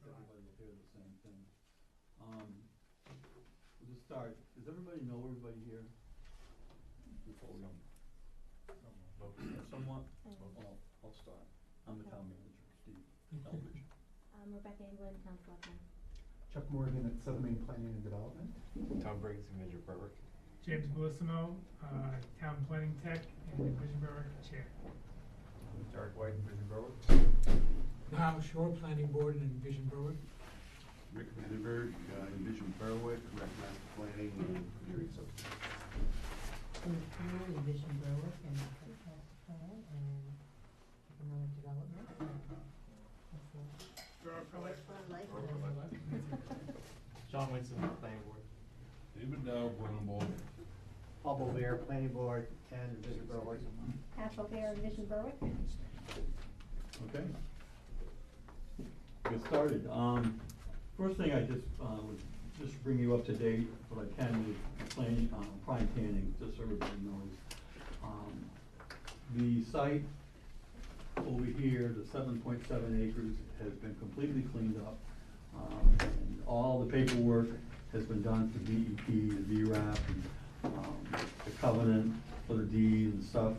everybody will hear the same thing. We'll just start. Does everybody know everybody here? Before we somewhat? I'll start. I'm the town manager, Steve Eldridge. Rebecca England, town selectman. Chuck Morgan at Southern Maine Planning and Development. Tom Briggs, Envision Berwick. James Bellissimo, town planning tech and Envision Berwick chair. Derek White, Envision Berwick. Now Shore Planning Board and Envision Berwick. Rick Vandenberg, Envision Berwick, Rec Master Planning, and Hearing Subcommittee. Envision Berwick and Plan and Economic Development. John Winston, Planning Board. David Dow, Planning Board. Paul Bovair, Planning Board, and Envision Berwick. Pat Bear, Envision Berwick. Okay. Get started. First thing I just would just bring you up to date, what I can with planning, prime tanning, just so everybody knows. The site over here, the 7.7 acres, has been completely cleaned up. And all the paperwork has been done for DEP, the VRAP, and the covenant for the deed and stuff.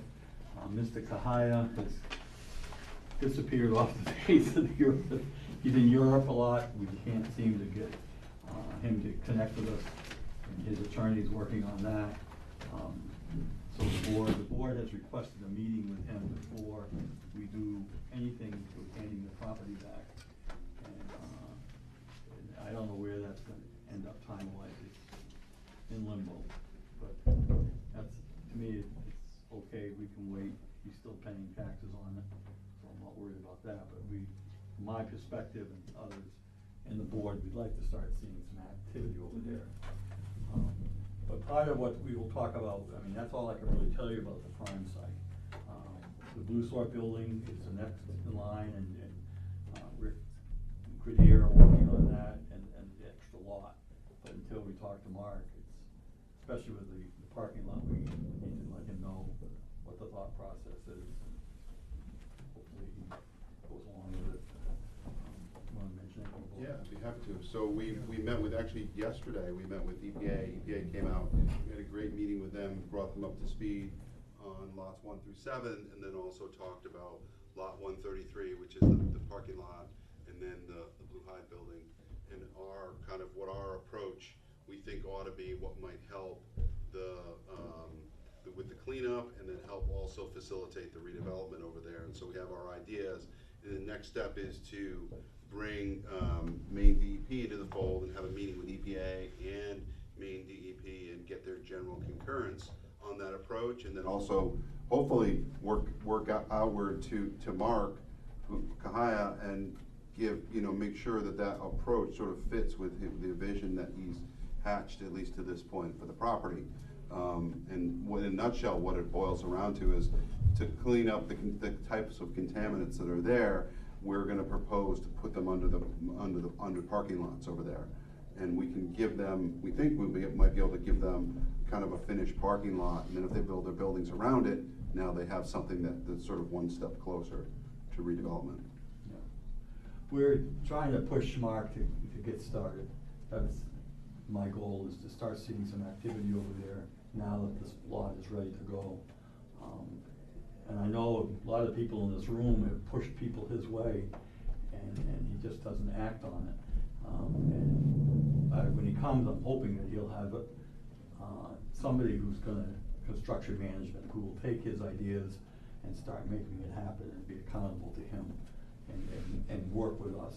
Mr. Kahaya has disappeared off the face of the earth. He's in Europe a lot. We can't seem to get him to connect with us. And his attorney's working on that. So the board has requested a meeting with him before we do anything with handing the property back. And I don't know where that's going to end up time-wise. It's in limbo. But that's, to me, it's okay. We can wait. He's still paying taxes on it, so I'm not worried about that. But from my perspective and others in the board, we'd like to start seeing some activity over there. But part of what we will talk about, I mean, that's all I can really tell you about the prime site. The Blue Sword building is the next in line, and Rick Credier are working on that, and the extra lot. But until we talk to Mark, it's, especially with the parking lot, we need to let him know what the thought process is. And hopefully he goes along with it. Want to mention anything? Yeah, I'd be happy to. So we met with, actually yesterday, we met with EPA. EPA came out, we had a great meeting with them, brought them up to speed on lots 1 through 7, and then also talked about lot 133, which is the parking lot, and then the Blue Hive building, and our kind of what our approach we think ought to be, what might help with the cleanup, and then help also facilitate the redevelopment over there. And so we have our ideas, and the next step is to bring Maine DEP into the fold and have a meeting with EPA and Maine DEP and get their general concurrence on that approach, and then also hopefully work outward to Mark Kahaya and make sure that approach sort of fits with the vision that he's hatched, at least to this point, for the property. And in a nutshell, what it boils around to is to clean up the types of contaminants that are there. We're going to propose to put them under parking lots over there, and we can give them. We think might be able to give them kind of a finished parking lot, and then if they build their buildings around it, now they have something that's sort of one step closer to redevelopment. Yeah. We're trying to push Mark to get started. That's my goal, is to start seeing some activity over there now that this lot is ready to go. And I know a lot of people in this room have pushed people his way, and he just doesn't act on it. And when he comes, I'm hoping that he'll have somebody who's going to, construction management, who will take his ideas and start making it happen and be accountable to him and work with us.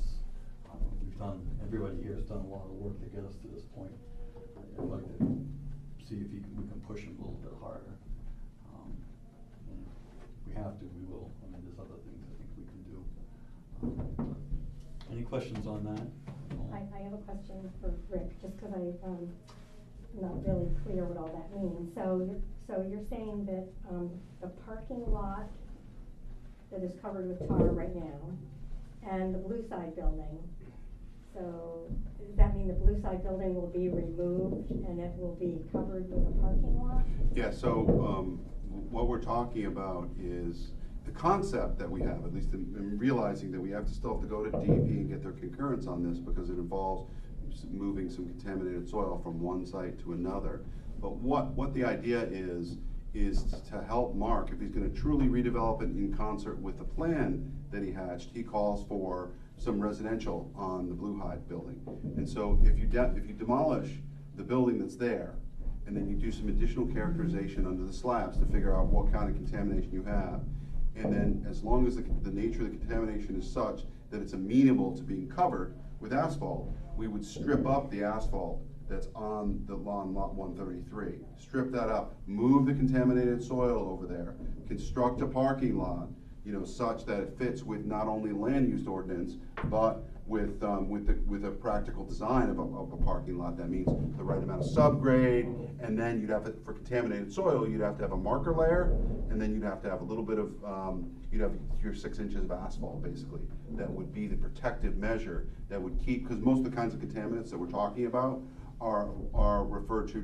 Everybody here has done a lot of work to get us to this point. I'd like to see if we can push him a little bit harder. And if we have to, we will. I mean, there's other things I think we can do. Any questions on that? I have a question for Rick, just because I'm not really clear what all that means. So you're saying that the parking lot that is covered with tar right now, and the Blue Side building, so does that mean the Blue Side building will be removed and it will be covered with a parking lot? Yeah, so what we're talking about is the concept that we have, at least in realizing that we still have to go to DEP and get their concurrence on this, because it involves moving some contaminated soil from one site to another. But what the idea is to help Mark, if he's gonna truly redevelop it in concert with the plan that he hatched, he calls for some residential on the Blue Hide building. And so if you demolish the building that's there, and then you do some additional characterization under the slabs to figure out what kind of contamination you have, and then as long as the nature of the contamination is such that it's amenable to being covered with asphalt, we would strip up the asphalt that's on the lot 133. Strip that up, move the contaminated soil over there, construct a parking lot, such that it fits with not only land use ordinance, but with a practical design of a parking lot. That means the right amount of subgrade, and then you'd have to, for contaminated soil, you'd have to have a marker layer, and then you'd have to have a little bit of, you'd have your 6 inches of asphalt, basically. That would be the protective measure that would keep, because most of the kinds of contaminants that we're talking about are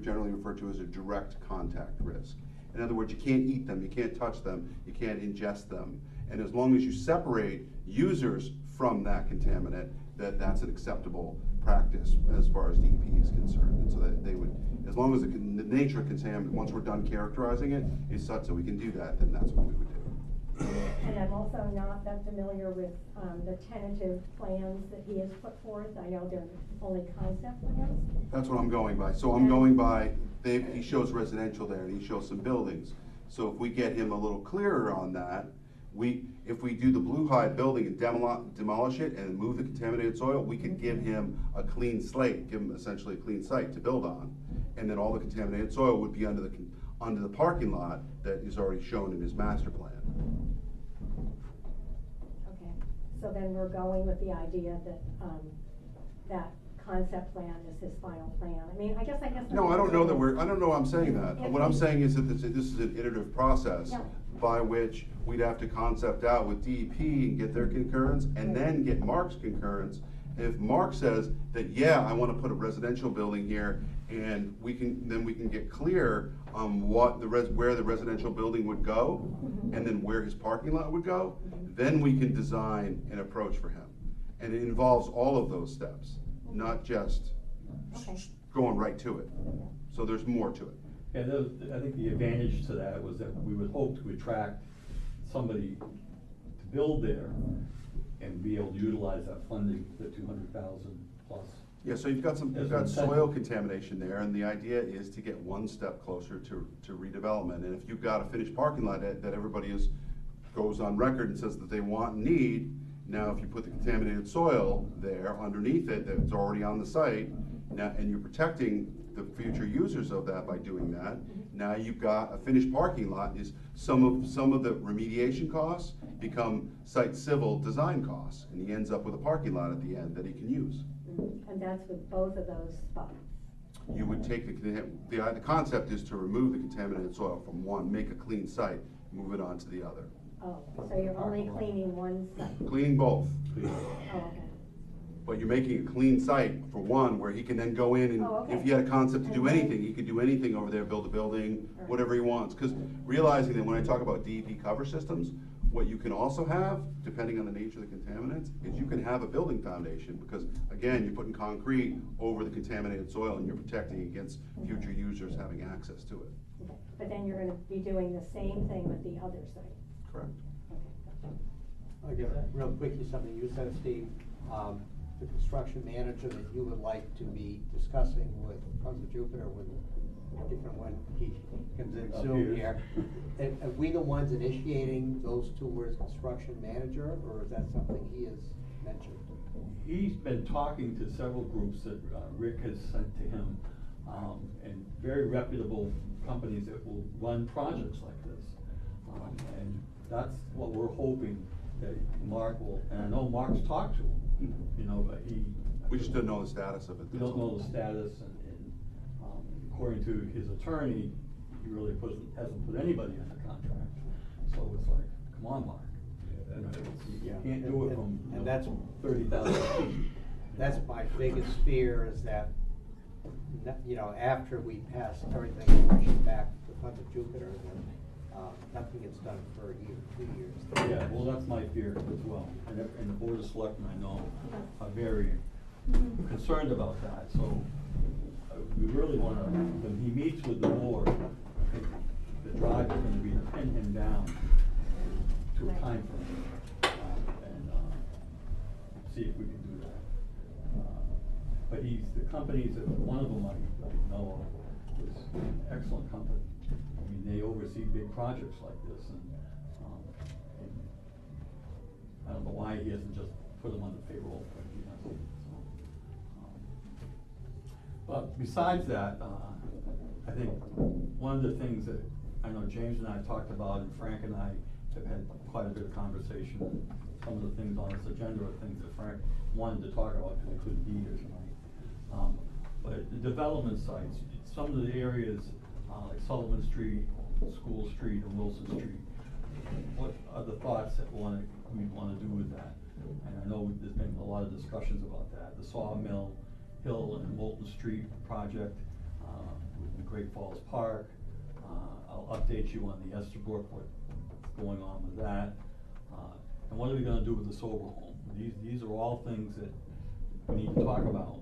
generally referred to as a direct contact risk. In other words, you can't eat them, you can't touch them, you can't ingest them. And as long as you separate users from that contaminant, that's an acceptable practice as far as DEP is concerned. And so that they would, as long as the nature of contaminant, once we're done characterizing it, is such that we can do that, then that's what we would do. And I'm also not that familiar with the tentative plans that he has put forth. I know they're only concept plans. That's what I'm going by. So I'm going by, he shows residential there, and he shows some buildings. So if we get him a little clearer on that, if we do the Blue Hide building and demolish it and move the contaminated soil, we could give him a clean slate, give him essentially a clean site to build on. And then all the contaminated soil would be under the parking lot that is already shown in his master plan. Okay, so then we're going with the idea that, that concept plan is his final plan. I mean, I guess. No, I don't know I'm saying that. What I'm saying is that this is an iterative process. Yeah. By which we'd have to concept out with DEP and get their concurrence, and then get Mark's concurrence. If Mark says that, yeah, I want to put a residential building here, and we can get clear on where the residential building would go, and then where his parking lot would go, then we can design an approach for him. And it involves all of those steps, not just going right to it. So there's more to it. And I think the advantage to that was that we would hope to attract somebody to build there and be able to utilize that funding, the 200,000 plus. Yeah, so you've got soil contamination there, and the idea is to get one step closer to redevelopment. And if you've got a finished parking lot that everybody goes on record and says that they want and need, now if you put the contaminated soil there underneath it that's already on the site, now, and you're protecting the future users of that by doing that, now you've got a finished parking lot. Is some of the remediation costs become site civil design costs, and he ends up with a parking lot at the end that he can use. And that's with both of those spots. You would take the concept is to remove the contaminated soil from one, make a clean site, move it on to the other. Oh, so you're only cleaning one site? Clean both. Oh, okay. But you're making a clean site for one where he can then go in and if he had a concept to do anything, he could do anything over there, build a building, whatever he wants. Because realizing that when I talk about DEP cover systems, what you can also have, depending on the nature of the contaminants, is you can have a building foundation, because again, you're putting concrete over the contaminated soil and you're protecting against future users having access to it. Okay. But then you're gonna be doing the same thing with the other site? Correct. Okay. I'll give real quickly something you said, Steve. The construction manager that you would like to be discussing with Sons of Jupiter, with a different one, he comes in soon here. Are we the ones initiating those two words, construction manager, or is that something he has mentioned? He's been talking to several groups that Rick has sent to him, and very reputable companies that will run projects like this. And that's what we're hoping that Mark will, and I know Mark's talked to him, but We just don't know the status of it. we don't know the status, and according to his attorney, he really hasn't put anybody under contract. So it's like, come on, Mark. You can't do it from and that's 30,000 feet. That's my biggest fear, is that, after we pass everything, push it back to Sons of Jupiter, nothing gets done for a year, 2 years. Yeah, well, that's my fear as well, and the Board of Selectmen, I know, are very concerned about that, so we really wanna, when he meets with the board, I think the drive is gonna be to pin him down to a timeframe, and see if we can do that. But the companies, one of them I know of, is an excellent company. I mean, they oversee big projects like this, and I don't know why he hasn't just put them on the payroll, but he has. But besides that, I think one of the things that I know James and I talked about, and Frank and I have had quite a bit of conversation. Some of the things on this agenda are things that Frank wanted to talk about because he couldn't be here tonight. But the development sites, some of the areas, like Sullivan Street, School Street, and Wilson Street, what are the thoughts that we wanna do with that? And I know there's been a lot of discussions about that. The Sawmill Hill and Moulton Street project, with the Great Falls Park. I'll update you on the Estabrook, what's going on with that. And what are we gonna do with the sober home? These are all things that we need to talk about.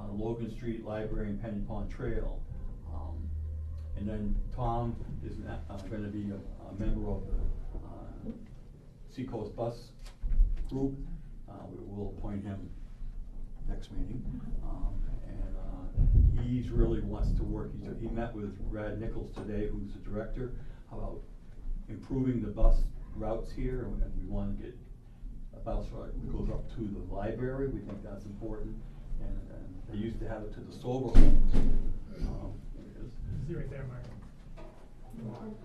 Logan Street Library and Penny Pond Trail. And then Tom is gonna be a member of the Seacoast Bus Group. We will appoint him next meeting. And he's really wants to work, he met with Brad Nichols today, who's the director, about improving the bus routes here, and we wanna get a bus route that goes up to the library. We think that's important, and they used to have it to the sober homes. See right there, Mark.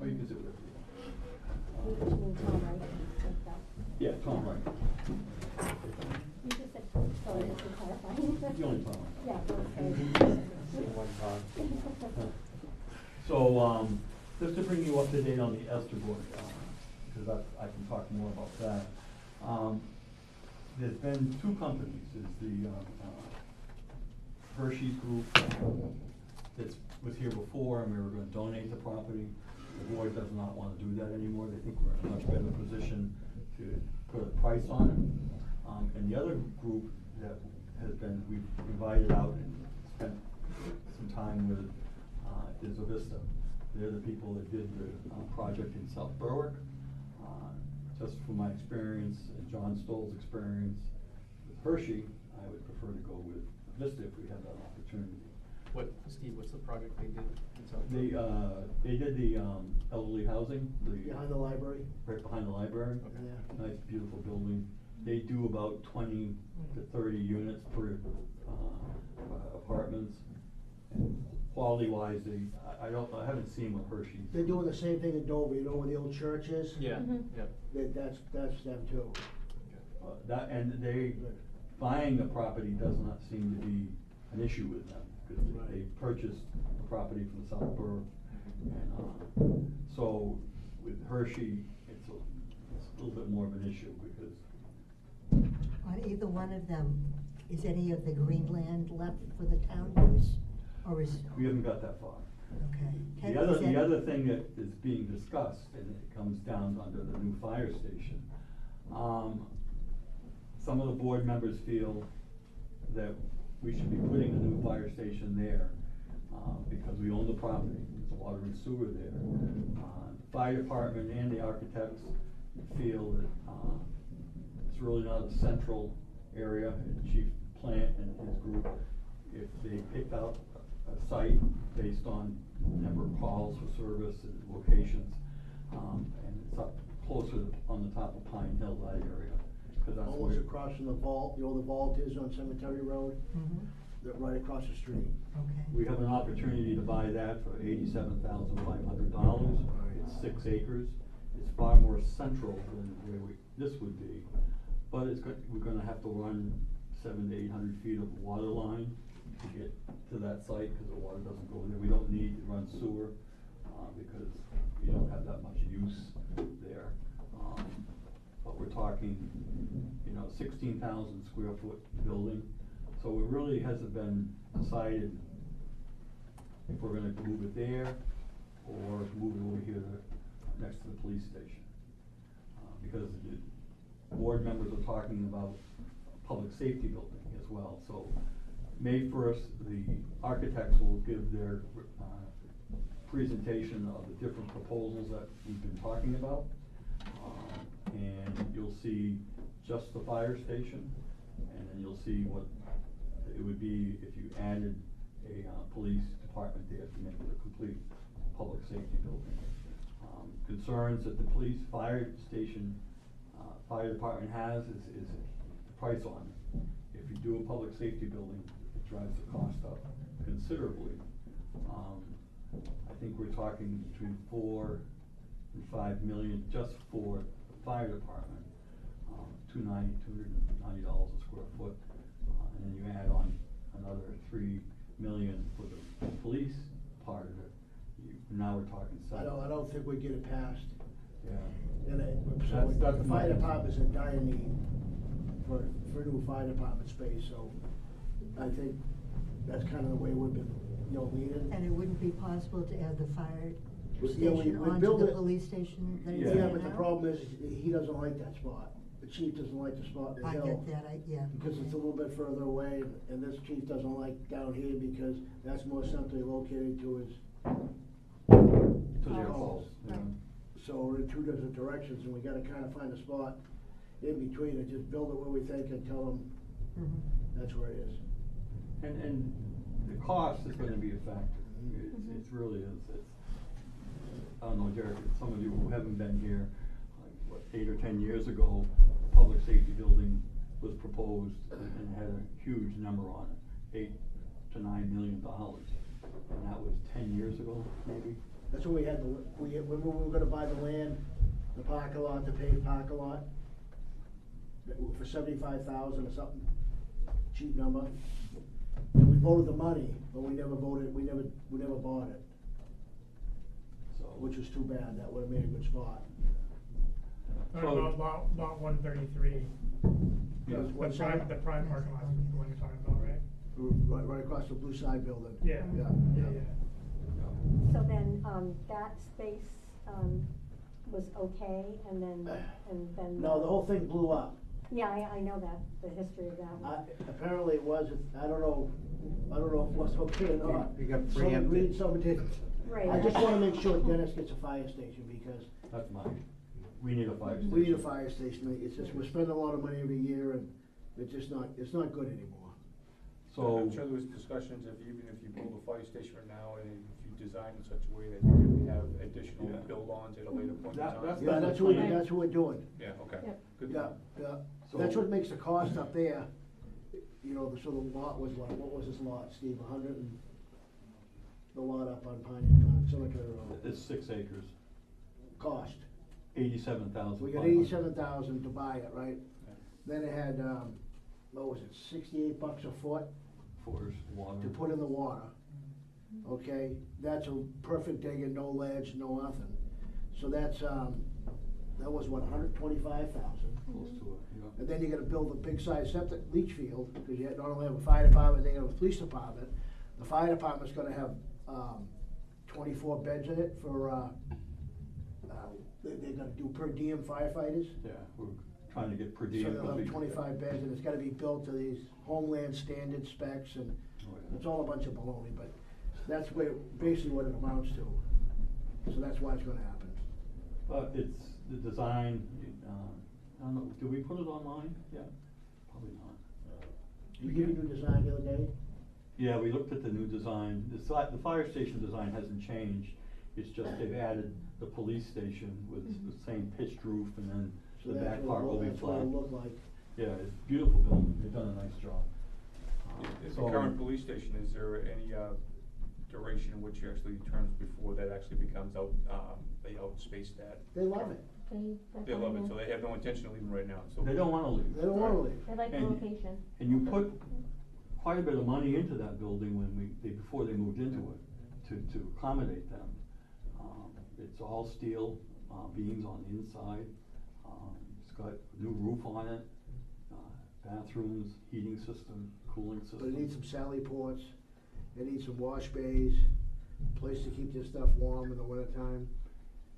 Oh, you can sit with You mean Tom, right? Like that. Yeah, Tom, right. You just said, sorry, just to clarify. The only Tom. Yeah. One time. So, just to bring you up to date on the Estabrook, because I can talk more about that. There's been two companies. There's the Hershey's Group that was here before, and we were gonna donate the property. The board does not wanna do that anymore. They think we're in a much better position to put a price on it. And the other group that has been, we've invited out and spent some time with, is Avista. They're the people that did the project in South Berwick. Just from my experience and John Stoll's experience with Hershey, I would prefer to go with Avista if we have that opportunity. Steve, what's the project they did in South? They did the elderly housing, Behind the library? right behind the library. Okay. Yeah. Nice, beautiful building. They do about 20 to 30 units per apartments. And quality-wise, I haven't seen what Hershey's. They're doing the same thing in Dover, you know where the old church is? Yeah, Mhm. yeah. That's them too. That, and buying the property does not seem to be an issue with them, because Right. they purchased the property from South Berwick. And, so with Hershey, it's a little bit more of an issue, because On either one of them, is any of the green land left for the town use? Or is, we haven't got that far. okay. The other thing that is being discussed, and it comes down under the new fire station. Some of the board members feel that we should be putting a new fire station there, because we own the property, there's water and sewer there. The fire department and the architects feel that, it's really not a central area, and Chief Plant and his group, if they picked out a site based on number of calls for service and locations, and it's up closer on the top of Pine Hill, that area, because that's Almost where. across from the vault, you know, the vault is on Cemetery Road, Mhm. they're right across the street. Okay. We have an opportunity to buy that for $87,500. It's 6 acres. It's far more central than where this would be. But we're gonna have to run 700 to 800 feet of water line to get to that site, because the water doesn't go there. We don't need to run sewer, because you don't have that much use there. But we're talking, 16,000 square foot building. So it really hasn't been decided if we're gonna move it there, or move it over here next to board members are talking about public safety building as well. So May 1st, the architects will give their presentation of the different proposals that we've been talking about. And you'll see just the fire station, and then you'll see what it would be if you added a police department there to make it a complete public safety building. Concerns that the police fire station, fire department has is the price on it. If you do a public safety building, it drives the cost up considerably. I think we're talking between $4 and $5 million just for the fire department, $290 a square foot, and then you add on another $3 million for the police part of it. Now we're talking I $7. don't think we get it passed. Yeah. And That's the my fire answer. department's in dire need for new fire department space, so I think that's kind of the way we've been, leading. And it wouldn't be possible to add the fire Yeah, we station onto build the it- police station that it's Yeah. in Yeah, now? but the problem is, he doesn't like that spot. The chief doesn't like the spot in the I hill. get that, yeah. Because it's a little bit further away, and this chief doesn't like down here because that's more centrally located to his. To their calls. calls, yeah. Right. So we're in two different directions, and we gotta kinda find a spot in between and just build it where we think and tell them Mhm. that's where it is. And the cost is gonna be a factor. Mhm. It's really is. I don't know, Derek, some of you who haven't been here, like, what, 8 or 10 years ago, a public safety building was proposed and had a huge number on it, $8 to $9 million. And that was 10 years ago, maybe? That's when we had when we were gonna buy the land, the parking lot, the paved parking lot, for $75,000 or something, cheap number. And we voted the money, but we never bought it. So, Which was too bad, that would've made a good spot. What So- about lot 133? Yeah. The prime parking lot is the one you're talking about, right? Right across the Blue Side building. Yeah. Yeah, Yeah, yeah. yeah. So then, that space, was okay, and then. No, the whole thing blew up. Yeah, I know that, the history of that one. Apparently it was, I don't know if it was okay or not. You got Some agreed, preempted. some didn't. Right. I just wanna make sure Dennis gets a fire station, because That's mine. We need a fire station. we need a fire station. It's just, we're spending a lot of money every year, and it's not good anymore. So. I'm sure there was discussions if even if you build a fire station right now and if you design in such a way that you can have additional Yeah. build-ons at a later point in That- time. that's- Yeah, the that's what, plan. that's what we're doing. Yeah, okay. Yep. Good. Yeah, yeah. So- That's what makes the cost up there, so the lot was what was this lot, Steve, the lot up on Cemetery Road, It's 6 acres, cost. 87,000. We got 87,000 to buy it, right? Then it had, what was it, $68 a foot For water. to put in the water. Okay, that's a perfect digging, no ledge, no nothing. So that's, that was what, 125,000? Close to it, yeah. And then you're gonna build a big size septic leach field, because you not only have a fire department, they have a police department. The fire department's gonna have, 24 beds in it for, they're gonna do per diem firefighters. Yeah, we're trying to get per So diem. they'll have 25 beds, and it's gotta be built to these Homeland Standard specs, and Oh, yeah. it's all a bunch of baloney, but that's basically what it amounts to. So that's why it's gonna happen. But it's the design, I don't know, did we put it online? Yeah, probably not. Did we give you a new design the other day? Yeah, we looked at the new design. The fire station design hasn't changed. It's just they've added the police station with the same pitched roof, and then So the that's back what part will be that's what flat. it'll look like. Yeah, it's a beautiful building. They've done a nice job. If So- the current police station, is there any, duration in which you actually turns before that actually becomes they outspace that? They love it. They love it, so they have no intention of leaving right now, so. They don't wanna leave. They don't wanna leave. They like the And- location. And you put quite a bit of money into that building before they moved into it, to accommodate them. It's all steel, beams on the inside. It's got a new roof on it, bathrooms, heating system, cooling system. But it needs some sally ports, it needs some wash bays, place to keep this stuff warm in the wintertime.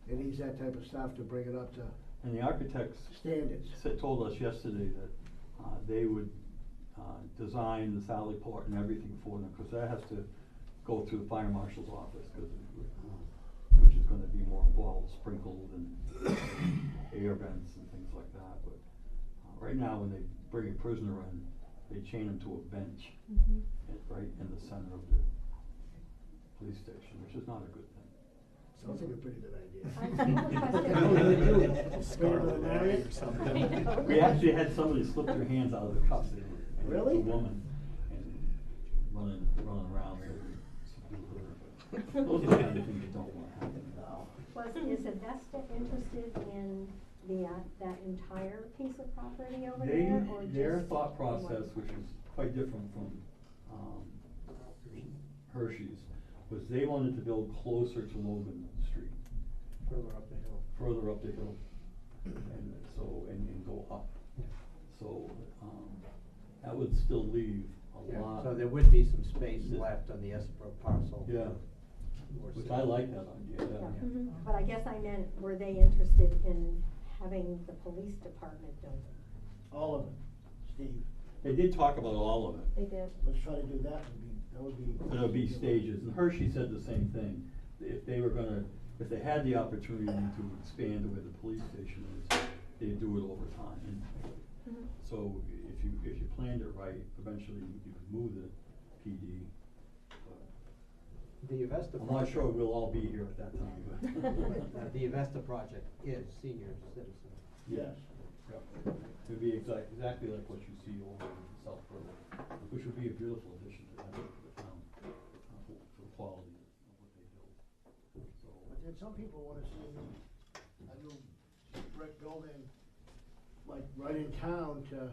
It needs that type of stuff to bring it up to And the architects standards. told us yesterday that, they would, design the sally port and everything for them, cause that has to go through the fire marshal's office, cause which is gonna be more involved, sprinkled and air vents and things like that, but, right now, when they bring a prisoner in, they chain him to a bench, right in the center of the police station, which is not a good thing. Sounds like a pretty good idea. We actually had somebody slip their hands out of the cuffs, and it was Really? a woman, and running around there, subdue her. Those are the kind of things you don't want happening. Is Avesta interested in that entire piece of property over They, there, or their just thought one? process, which is quite different from, Hershey's, was they wanted to build closer to Logan Street, Further up the hill. further up the hill, and so, and go up. So, that would still leave a Yeah, lot. so there would be some space Yeah. left on the Estabrook parcel. Yeah, More which space. I like that idea, Yeah, yeah. But I guess I meant, were they interested in having the police department build it? All of it, Steve. They did talk about all of it. They did. Let's try to do that, that would be. There'll be stages, and Hershey said the same thing. If they were gonna, if they had the opportunity to expand where the police station is, they'd do it over time. And so if you planned it right, eventually you could move the PD. But The Avesta I'm not project. sure we'll all be here at that time, but. The Avesta project is senior citizen. Yes. Yep. It'd be exactly like what you see over in South Berwick, which would be a beautiful addition to the town, for the quality of what they build. So, But then some people wanna see a new brick building, like right in town to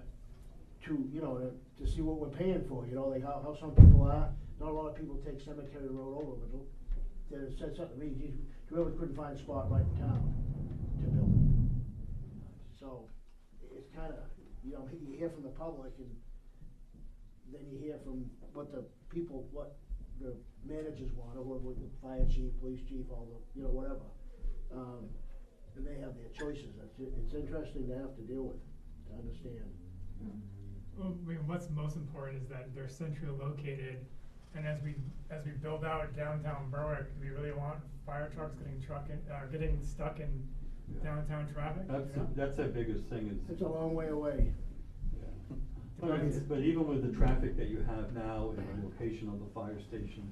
see what we're paying for, like how some people are. Not a lot of people take Cemetery Road over, but they said something to me, geez, we really couldn't find a spot right in town to build. So, it's kinda, you hear from the public and then you hear from what the managers want, or what the fire chief, police chief, all the, whatever. And they have their choices. It's interesting to have to deal with, to understand. Well, I mean, what's most important is that they're centrally located, and as we build out downtown Berwick, do we really want fire trucks getting stuck in downtown traffic? That's their biggest thing is. It's a long way away. Depends. But even with the traffic that you have now and the location of the fire station,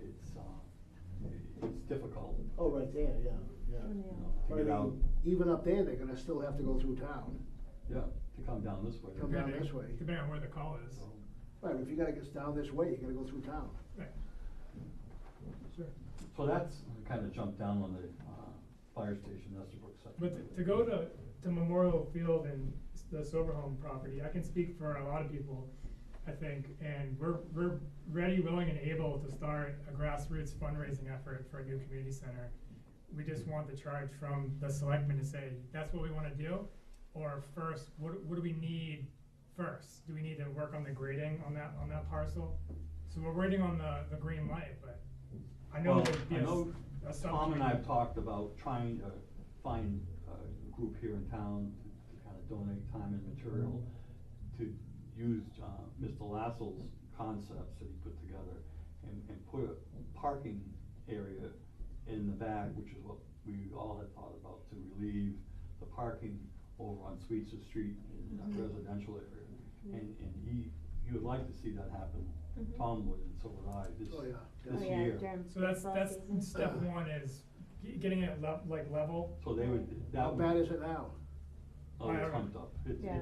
it's difficult. Oh, right there, yeah. To But get out, even up there, they're gonna still have to go through town. yeah, to come down this way. Come down this way. Depending on where the call is. So, Right, but if you gotta get down this way, you gotta go through town. Right. Sure. So that's, kind of jumped down on the, fire station, Estabrook side. But to go to Memorial Field and the Soberhome property, I can speak for a lot of people, I think, and we're ready, willing, and able to start a grassroots fundraising effort for a new community center. We just want the charge from the selectmen to say, that's what we wanna do, or first, what do we need first? Do we need to work on the grading on that parcel? So we're waiting on the green light, but I know Well, there'd be I know a Tom and I have talked about trying to find a group here in town to kind of donate time and material to use, Mr. Lassel's concepts that he put together and put a parking area in the back, which is what we all had thought about, to relieve the parking over on Sweetser Street in that residential area. And he would like to see that happen. Tom would, and so would I, this year. So that's step one, is getting it level. So they would, that How would. bad is it now? Oh, it's humped up. Yeah.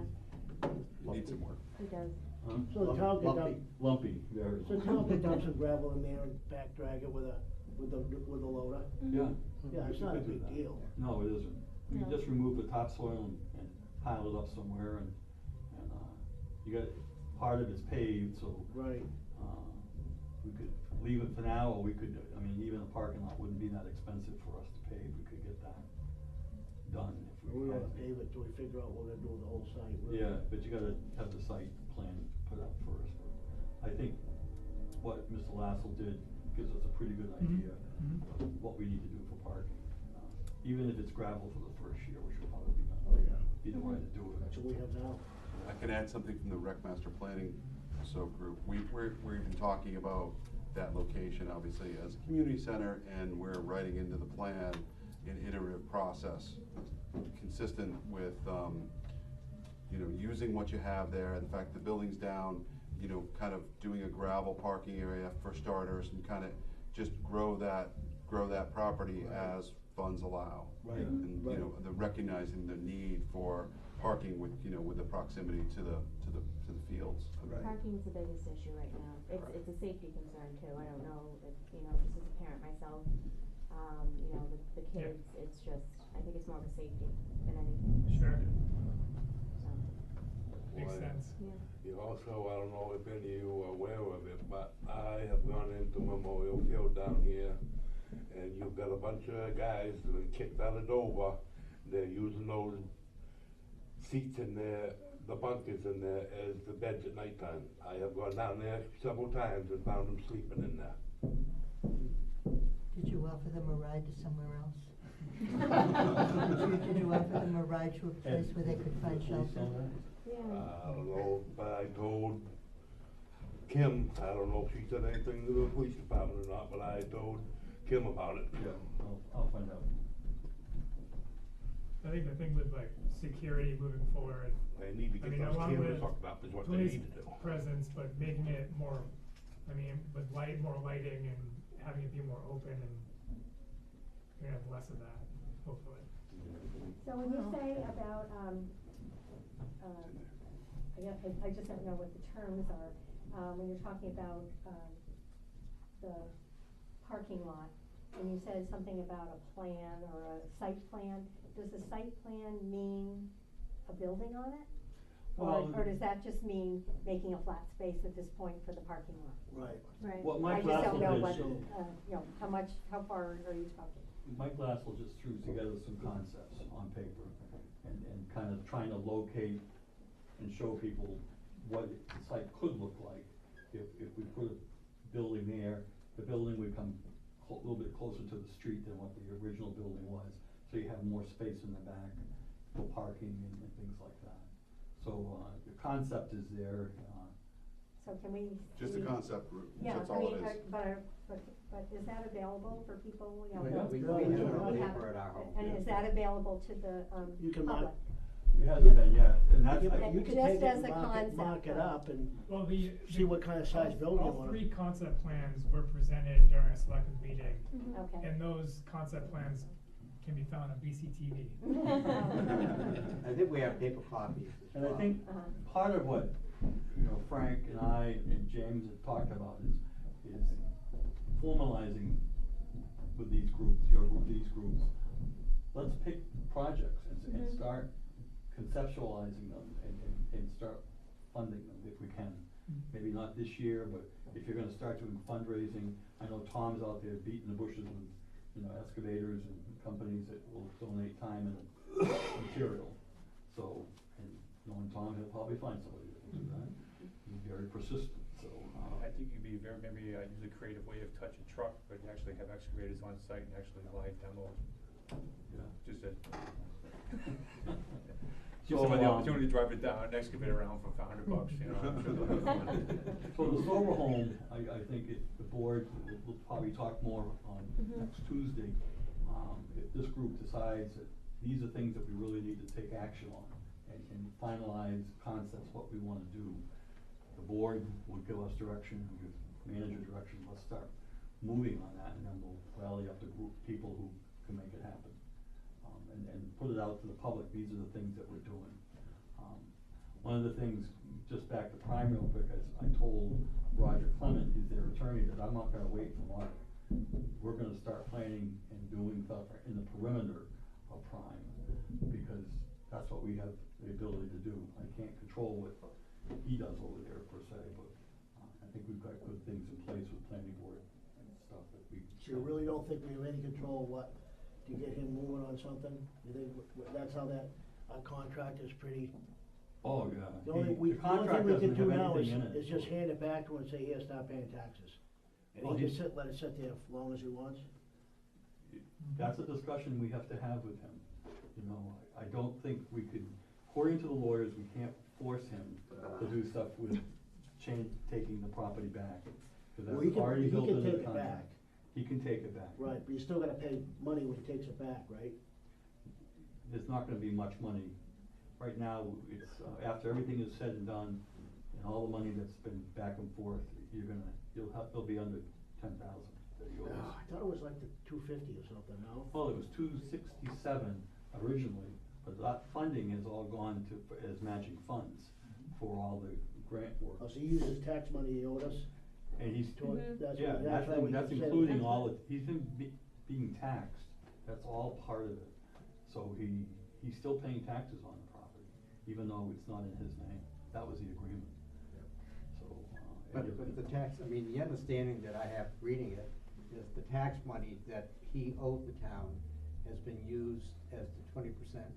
It needs some work. It does. Huh? So the town could dump, Lumpy, very. so the town could dump some gravel in there and back drag it with a loader? Yeah. Yeah, it's You not a could do big that. deal. No, it isn't. You No. just remove the topsoil and pile it up somewhere and, you got, part of it's paved, so. Right. We could leave it for now, or we could, I mean, even a parking lot wouldn't be that expensive for us to pave, we could get that done if We we don't had wanna to. pave it till we figure out what we're gonna do with the whole site. really. Yeah, but you gotta have the site plan put up first. I think what Mr. Lassell did gives us a pretty good idea of what we need to do for parking. Even if it's gravel for the first year, which will probably be Oh, yeah. be the way to do it. That's what we have now. I can add something from the Rec Master Planning subgroup. We're even talking about that location, obviously, as a community center, and we're writing into the plan an iterative process consistent with, you know, using what you have there, the fact the building's down, you know, kind of doing a gravel parking area for starters and kind of just grow that property as funds allow. Right. And, you Right. know, the recognizing the need for parking with, you know, with the proximity to the fields. Right. Parking's the biggest issue right now. It's a safety concern too. I don't know if, you know, just as a parent myself, you know, the kids, it's just, I think it's more of a safety than anything. Sure, So, makes Well, sense. yeah. You also, I don't know if any of you are aware of it, but I have gone into Memorial Field down here, and you've got a bunch of guys that are kicked out of Dover. They're using those seats in there, the bunkers in there, as the beds at nighttime. I have gone down there several times and found them sleeping in there. Did you offer them a ride to somewhere else? Did you offer them a ride to a place where they could find shelter? Yeah. I don't know, but I told Kim, I don't know if she said anything to the police department or not, but I told Kim about it. Yeah, I'll find out. I think the thing with like security moving forward, They need to I get mean, those along cameras with hooked up is what they police need to do. presence, but making it more, I mean, with more lighting and having it be more open, and you're gonna have less of that, hopefully. So when you say about, I just don't know what the terms are, when you're talking about, the parking lot, and you said something about a plan or a site plan, does the site plan mean a building on it? Well, Or does that just mean making a flat space at this point for the parking lot? Right. Right. What I Mike just don't know Lassel what, did, you know, how far are you talking? Mike Lassel just threw together some concepts on paper and kind of trying to locate and show people what the site could look like. If we put a building there, the building would come a little bit closer to the street than what the original building was. So you have more space in the back for parking and things like that. So, the concept is there, So can we? Just a see- concept group, Yeah, that's I all mean, it is. but is that available for people, you know? Yeah, we those- have it who on have- paper at our home. And is that available to the, You can public? it hasn't been yet, and that's, Yeah, I- but you can Just take it as and a mark concept, it up and Well, see what kind of size building you all want. three concept plans were presented during a selectmen meeting, Okay. and those concept plans can be found on BCTV. I think we have paper copies as and I well. think Uh-huh. part of what, you know, Frank and I and James have talked about is formalizing with these groups, these groups. Let's pick projects and Mhm. start conceptualizing them and start funding them if we can. Maybe not this year, but if you're gonna start doing fundraising, I know Tom's out there beating the bushes with, you know, excavators and companies that will donate time and material. So, and knowing Tom, he'll probably find somebody that will do that. He's very persistent, so. I think you'd be maybe use a creative way of touch a truck, but actually have excavators on site and actually live demo. Yeah. Just a. So, Give someone the opportunity to drive it down, an excavator around for $100, you know. I'm sure they'll have fun. So the sober home, I think if the board, will probably talk more on next Tuesday. If this group decides that these are things that we really need to take action on and finalize concepts, what we wanna do, the board will give us direction, give manager direction, let's start moving on that, and then we'll rally up the group of people who can make it happen. And put it out to the public, these are the things that we're doing. One of the things, just back to Prime real quick, is I told Roger Clement, who's their attorney, that I'm not gonna wait for Mark. We're gonna start planning and doing stuff in the perimeter of Prime, because that's what we have the ability to do. I can't control what he does over there per se, but I think we've got good things in place with planning board and stuff that we. So you really don't think we have any control what, to get him moving on something? You think that's how that, our contract is pretty? Oh, yeah. The only, The the only contract thing we doesn't can do have now anything in it. is just hand it back to him and say, here, start paying taxes. And Well, he just he- let it sit there as long as he wants. That's a discussion we have to have with him. You know, I don't think we could, according to the lawyers, we can't force him to do stuff with taking the property back. Cause Well, he that's can- already he built can into the take it back. contract. He can take it back. Right, but you're still gonna pay money when he takes it back, right? There's not gonna be much money. Right now, it's, after everything is said and done, and all the money that's been back and forth, it'll be under 10,000 that he owes. I thought it was like the 250 or something, no? Well, it was 267 originally, but that funding has all gone to, as matching funds for all the grant work. Oh, so he uses tax money he owed us? And he's, Mhm. That's yeah, what- that's that's, what that's you said. including all, he's been being taxed, that's all part of it. So he's still paying taxes on the property, even though it's not in his name. That was the agreement. So, But the tax, I mean, the understanding that I have reading it is the tax money that he owed the town has been used as the 20%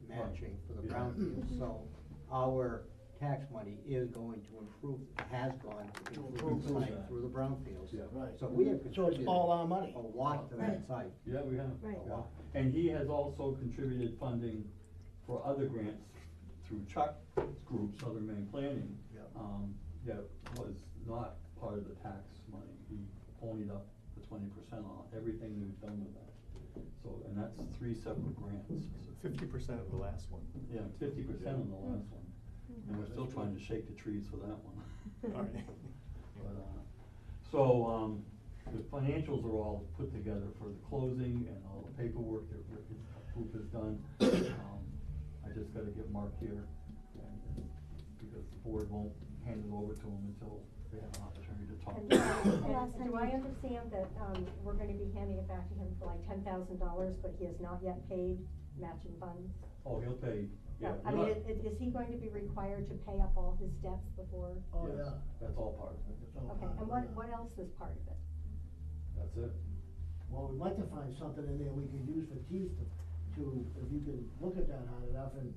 matching for the Yeah. brownfield. So our tax money is going to improve, has gone to improve the site that. through the brownfields. Yeah. Right. So we have So it's contributed all our money. a lot to that Right. site. Yeah, we have. Right. Yeah. And he has also contributed funding for other grants through Chuck's group, Southern Maine Planning. Yeah. That was not part of the tax money. He ponied up the 20% on everything we've done with that. So, and that's 3 separate grants. 50% of the last one. Yeah, 50% on the last one. And we're still trying to shake the trees for that one. All right. But, so, the financials are all put together for the closing and all the paperwork that Rick has done. I just gotta get Mark here, and, because the board won't hand it over to him until they have an opportunity to talk. And to him. do I understand that, we're gonna be handing it back to him for like $10,000, but he has not yet paid matching funds? Oh, he'll pay, yeah. I mean, is he going to be required to pay up all his debts before? Oh, Yes, yeah. that's all part of it. That's all Okay, part and of it. what else is part of it? That's it. Well, we'd like to find something in there we can use for teeth to, if you can look at that hard enough and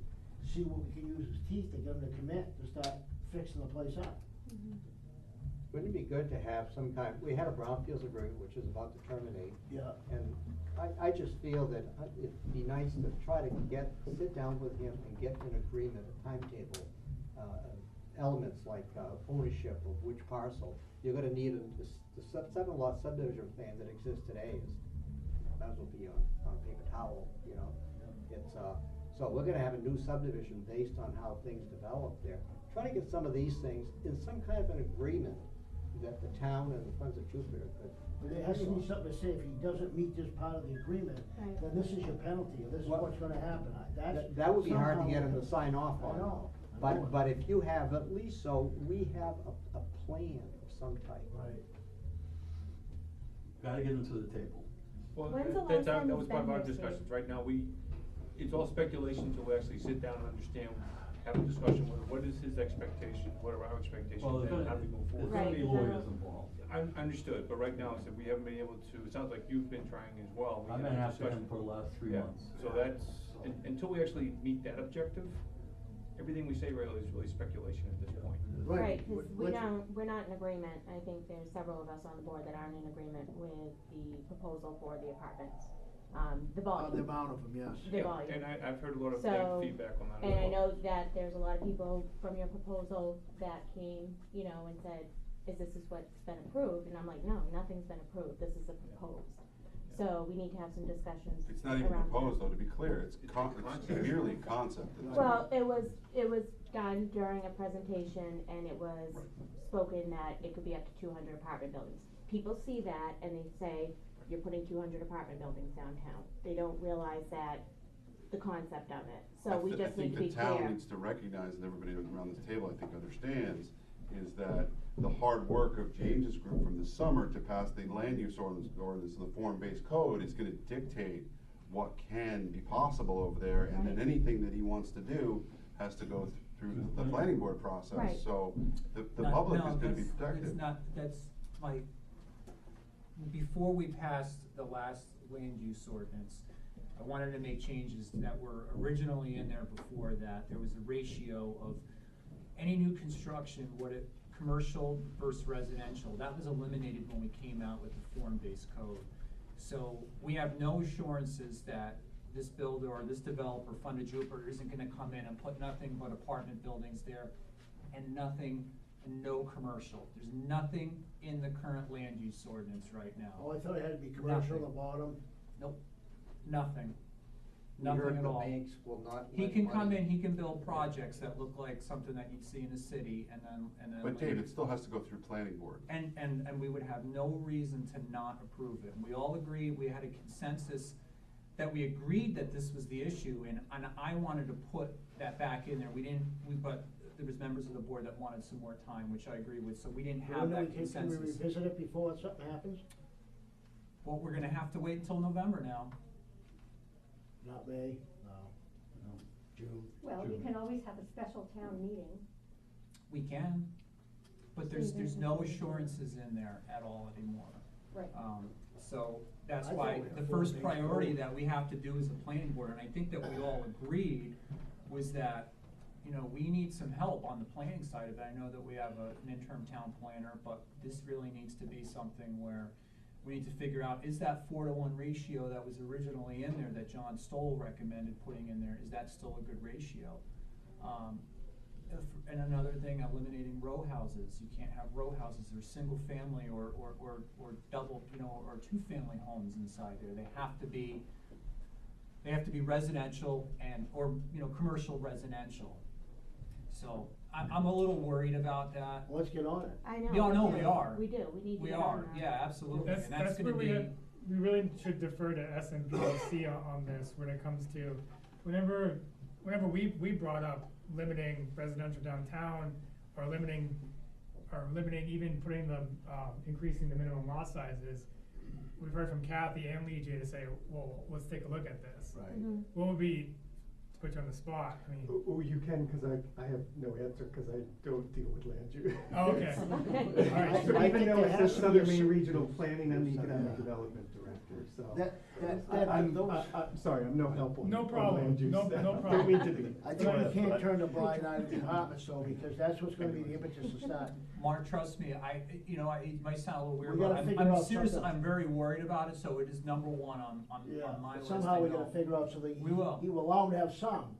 see what we can use as teeth to get them to commit, to start fixing the place up. Wouldn't it be good to have some kind, we had a brownfields agreement, which is about to terminate. Yeah. And I just feel that it'd be nice to try to sit down with him and get an agreement, a timetable, elements like ownership of which parcel. You're gonna need the 7-lot subdivision plan that exists today is, might as well be on a paper towel, you know? It's, so we're gonna have a new subdivision based on how things develop there. Try to get some of these things in some kind of an agreement that the town and the Friends of Jupiter could. But there has to be something to say, if he doesn't meet this part of the agreement, Right. then this is your penalty, or this is Well, what's gonna happen. That would be hard to somehow- get him to sign off on. I know. But if you have, at least so we have a plan of some type. Right. Gotta get them to the table. Well, When's the that, last time that he's was part of been our here, Steve? discussions. Right now, it's all speculation until we actually sit down and understand, have a discussion with him. What is his expectation? What are our expectations? Well, And how do we move there's forward? gonna be Right. lawyers involved. I understood, but right now, I said we haven't been able to, it sounds like you've been trying as well. We I've had been a after him discussion. for the last 3 Yeah, months. so that's, until we actually meet that objective, everything we say really is really speculation at this point. Right, Cause What- we're not in agreement, I think there's several of us on the board that aren't in agreement with the proposal for the apartments. The volume. The amount of them, yes. The Yeah, volume. and I've heard a lot of So, negative feedback on that as and I well. know that there's a lot of people from your proposal that came, you know, and said, this is what's been approved, and I'm like, no, nothing's been approved, this is a proposed. So we need to have some discussions It's not even around that. proposed, though, to be clear, it's It's it's merely concept. Well, it was done during a presentation, and it was spoken that it could be up to 200 apartment buildings. People see that and they say, you're putting 200 apartment buildings downtown. They don't realize that, the concept of it, so we just need to be I think the town clear. needs to recognize, and everybody around this table, I think, understands, is that the hard work of James's group from the summer to pass the land use ordinance, the form-based code, is gonna dictate what can be possible over there, and then Right. anything that he wants to do has to go through the planning board process, Right. so the No, public no, is gonna be that's- protected. It's not, that's like, before we passed the last land use ordinance, I wanted to make changes that were originally in there before that. There was a ratio of any new construction, commercial versus residential, that was eliminated when we came out with the form-based code. So we have no assurances that this builder or this developer, Funded Jupiter, isn't gonna come in and put nothing but apartment buildings there and nothing, and no commercial. There's nothing in the current land use ordinance right now. Oh, I thought it had to be commercial on the Nothing. bottom. Nope, nothing, We nothing heard at the all. banks will not He lend can come money. in, he can build projects that look like something that you'd see in the city, and then. But Dave, it still has to go through planning board. And we would have no reason to not approve it. And we all agreed, we had a consensus that we agreed that this was the issue, and I wanted to put that back in there. But there was members of the board that wanted some more time, which I agree with, so we didn't have When that do we consensus. Can we revisit it before something happens? Well, we're gonna have to wait until November now. Not May, no, June. Well, you can always have a special town meeting. We can, but there's no assurances in there at all anymore. Right. So that's I thought why we had the 4 first days priority forward. that we have to do as a planning board, and I think that we all agreed, was that, you know, we need some help on the planning side of it. I know that we have an interim town planner, but this really needs to be something where we need to figure out, is that 4-to-1 ratio that was originally in there that John Stoll recommended putting in there, is that still a good ratio? And another thing, eliminating row houses. You can't have row houses, they're single family or double, you know, or 2-family homes inside there. They have to be residential or, you know, commercial residential. So I'm a little worried about that. Let's get on it. I know. Yeah, no, do. we are. We do, we need to We get on are, that. yeah, absolutely, and that's where gonna we be. have- we really should defer to SMPDC on this when it comes to, whenever we brought up limiting residential downtown, or limiting even putting the, increasing the minimum lot sizes, we've heard from Kathy and Lee J to say, well, let's take a look at this. Right. Mhm. What would be, to put you on the spot, I mean. Oh, you can, cause I have no answer, cause I don't deal with land use. Oh, okay. Okay. All right. So I even think though there it has says to be a Southern Maine s- Regional Planning, I'm the Yeah. Economic Development Director, so. Those. I'm sorry, I'm no help on. No on problem. land use. No Don't problem. mean to be. I think we can't turn the blind eye to the departments though, because that's what's gonna be the impetus to start. Mark, trust me, it might sound a little weird, We but gotta figure I'm out serious, something. I'm very worried about it, so it is number one on my But list. somehow I we know. gotta figure out so that We will. you allow them to have some.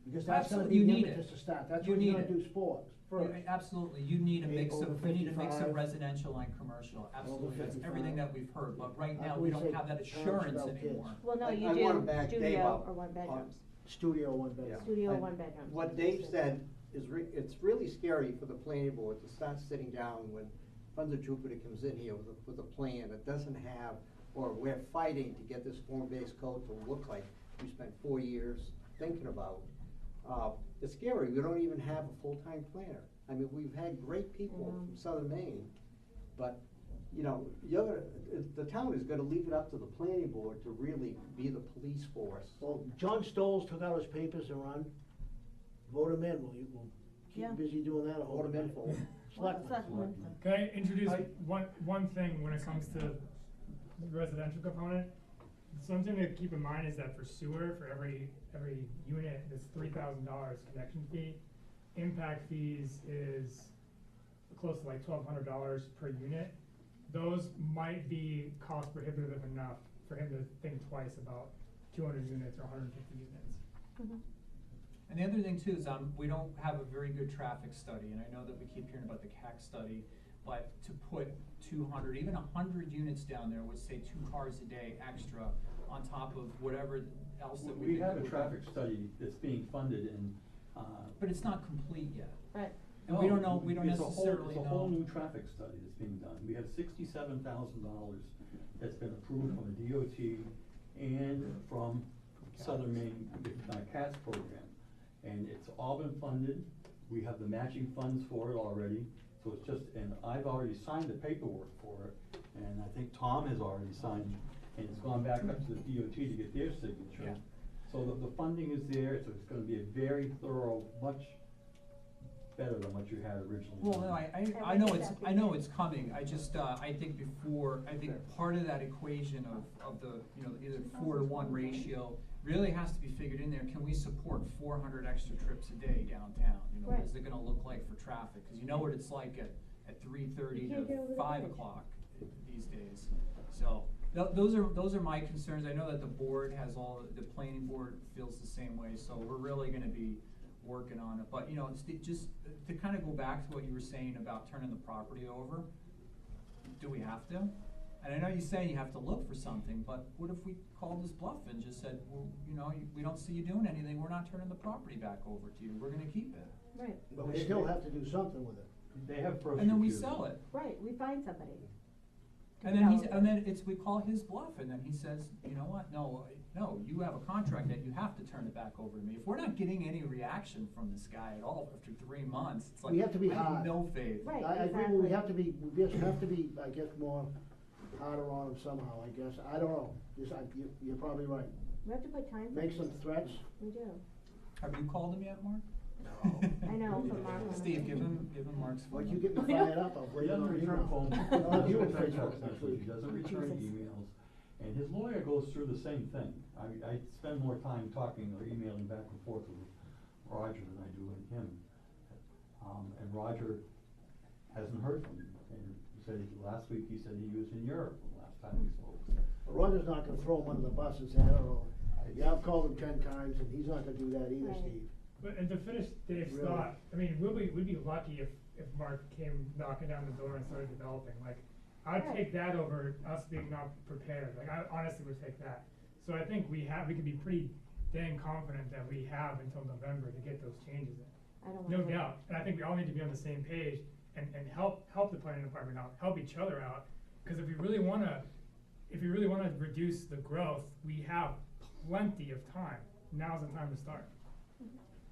Because that's gonna Absolutely, be the you need impetus it. to start, that's You when you're need gonna it. do sports Yeah, first. absolutely, you need a mix Over of, we need a mix 55. of residential and commercial, absolutely, that's 55. everything that we've heard, but right How now, can we we don't say have that parents assurance without kids? anymore. Well, no, I you wanna do back Dave studio up or 1 bedrooms. Studio, 1 bedroom. Studio, I- 1 bedrooms. What Dave said is it's really scary for the planning board to start sitting down when Funds of Jupiter comes in here with a plan that doesn't have, or we're fighting to get this form-based code to look like we spent 4 years thinking about. It's scary, we don't even have a full-time planner. I mean, we've had great people from Southern Maine, but, you know, the town is gonna leave it up to the planning board to really be the police force. Well, John Stoles took out his papers and run, vote him in, we'll keep Yeah. him busy doing that, or Vote him in for. Selectmen. Selectmen. Can I introduce I- one thing when it comes to the residential component? Something to keep in mind is that for sewer, for every unit, it's $3,000 connection fee. Impact fees is close to like $1,200 per unit. Those might be cost prohibitive enough for him to think twice about 200 units or 150 units. Mhm. And the other thing too is, we don't have a very good traffic study, and I know that we keep hearing about the CAC study, but to put 200, even 100 units down there would say 2 cars a day extra on top of whatever else that we We could have do a with traffic it. study that's being funded and, But it's not complete yet. Right. And we don't know, we don't It's a whole- necessarily know. It's a whole new traffic study that's being done. We have $67,000 that's been approved from the DOT and from Southern Maine, CAS program. And it's all been funded. We have the matching funds for it already. So it's just, and I've already signed the paperwork for it. And I think Tom has already signed, and it's gone back up to the DOT to get their signature. Yeah. So the funding is there, so it's gonna be a very thorough, much better than what you had originally. Well, no, I know it's coming, I just, I think part of that equation of the, you know, either 4-to-1 ratio really has to be figured in there. Can we support 400 extra trips a day downtown? You know, what Right. is it gonna look like for traffic? Cause you know what it's like at 3:30 You can't get over to the 5 bridge. o'clock these days, so. those are my concerns. I know that the board has the planning board feels the same way, so we're really gonna be working on it. But, you know, it's just to kind of go back to what you were saying about turning the property over, do we have to? And I know you're saying you have to look for something, but what if we called this bluff and just said, well, you know, we don't see you doing anything, we're not turning the property back over to you, we're gonna keep it. Right, But we still have to do something with it. They have first And then we refusal. sell it. right, we find somebody. And then we call his bluff, and then he says, you know what, no, you have a contract that you have to turn it back over to me. If we're not getting any reaction from this guy at all after 3 months, it's like, We have to be I have hard. no faith. Right, I agree, exactly. we just have to be, I guess, more harder on them somehow, I guess, I don't know, you're probably right. We have to put time. Make some threats. We do. Have you called him yet, Mark? No. I know, from Mark. Steve, give him Mark's phone. Once you get me fired up, I'll He blame it doesn't on you return now. phone. I'll have you on He doesn't return Facebook text next messages. week. He doesn't return Jesus. emails. And his lawyer goes through the same thing. I spend more time talking or emailing back and forth with Roger than I do with him. And Roger hasn't heard from him. And he said, last week he said he was in Europe the last time we spoke. Roger's not gonna throw him under the bus and say, I don't know, yeah, I've called him 10 times, and he's not gonna do that either, Right. Steve. But, and to finish Dave's Really? thought, I mean, we'd be lucky if Mark came knocking down the door and started developing, like, I'd Right. take that over us being not prepared, like, I honestly would take that. So I think we can be pretty dang confident that we have until November to get those changes in. I don't No want to. doubt, and I think we all need to be on the same page and help the planning department out, help each other out, cause if we really wanna reduce the growth, we have plenty of time, now's the time to start.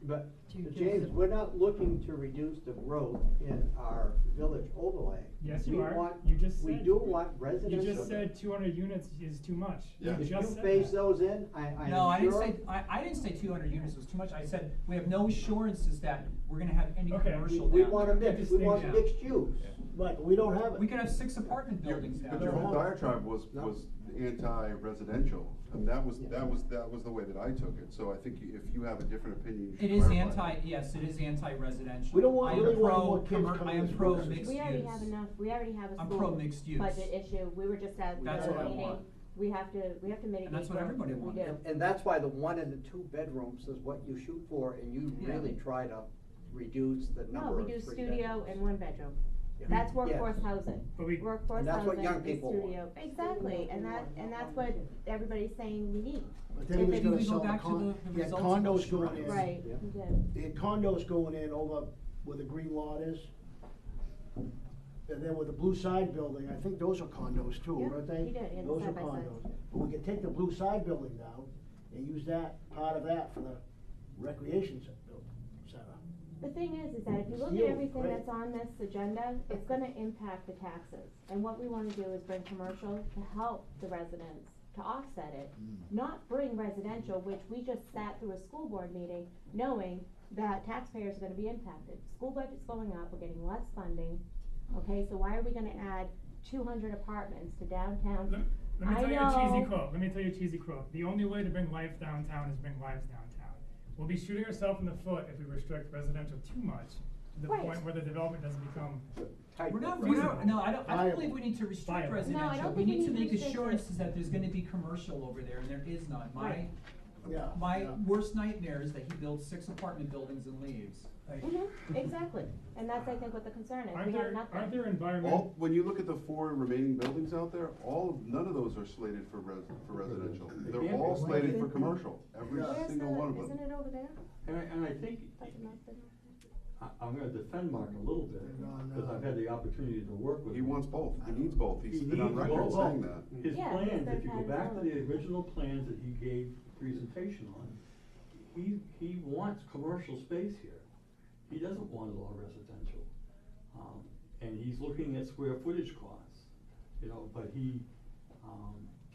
But, James, we're not looking to reduce the growth in our village overlay. Yes, We you are, want- you just said. We do want You residential. just said 200 units is too much. Yeah. You If you just said phase that. those in, I'm No, I didn't sure- say, I didn't say 200 units was too much. I said, we have no assurances that we're gonna have any Okay. commercial We down want a there. mix, we want Yeah. mixed use. Michael, we don't have it. We could have 6 apartment buildings down But there. your whole diatribe was No. anti-residential, and that was the way that I took it, so I think if you have a different opinion, you should It is clarify. yes, it is anti-residential. We don't want- I am really want pro more kids commer- coming I am into pro this. mixed use. We already have enough, we already have a I'm school pro mixed use. budget issue, we were just at That's the what I meeting, want. we have to mitigate. And that's what growth. everybody We wants. do. And that's why the 1 and the 2 bedrooms is what you shoot for, and you Yeah. really try to reduce the No, number we of do 3 studio bedrooms. and 1 bedroom. Yeah. That's Yes. workforce housing. But we- Workforce And that's what housing young and people want. studio. Exactly, and that's what everybody's saying we need. But then he was If gonna we go sell the back to the he had results of condos the going in. Yes. Right, Yeah. we did. They had condos going in over where the green lot is. And then with the blue side building, I think those are condos too, Yeah, aren't they? he did, yeah, the Those are side by sides. condos. But we could take the blue side building down and use that, part of that for the recreation center. The thing is that if you look at Yeah, everything great. that's on this agenda, it's gonna impact the taxes. And what we wanna do is bring commercial to help the residents, to offset it, not bring residential, which we just sat through a school board meeting, knowing that taxpayers are gonna be impacted. School budget's going up, we're getting less funding, okay, so why are we gonna add 200 apartments to downtown? Let me I tell you a cheesy know. quote, the only way to bring life downtown is bring lives downtown. We'll be shooting ourselves in the foot if we restrict residential too much, to the Right. point where the development doesn't become. Tight We're not, residential. no, I don't Viable. believe we need to restrict Viable. residential. No, I don't We think we need to need to make restrict it. assurances that there's gonna be commercial over there, and there is none. Right. Yeah. My yeah. worst nightmare is that he builds 6 apartment buildings and leaves. Like, Exactly, and that's, I think, what the concern is, Aren't we have there, nothing. aren't there environment? All, when you look at the 4 remaining buildings out there, none of those are slated for residential. They're can't all be. slated for commercial, every Where's single one of them. Isn't it over there? And I think, Does it not fit over there? I'm gonna defend Mark a little bit, No, no. because I've had the opportunity to work with He him. wants both, he needs both, he's He been on needs record both. saying that. His Yeah, plans, because if you go they've back had to the original plans that he gave presentation on, he wants commercial space here. He doesn't want it all residential. And he's looking at square footage costs, but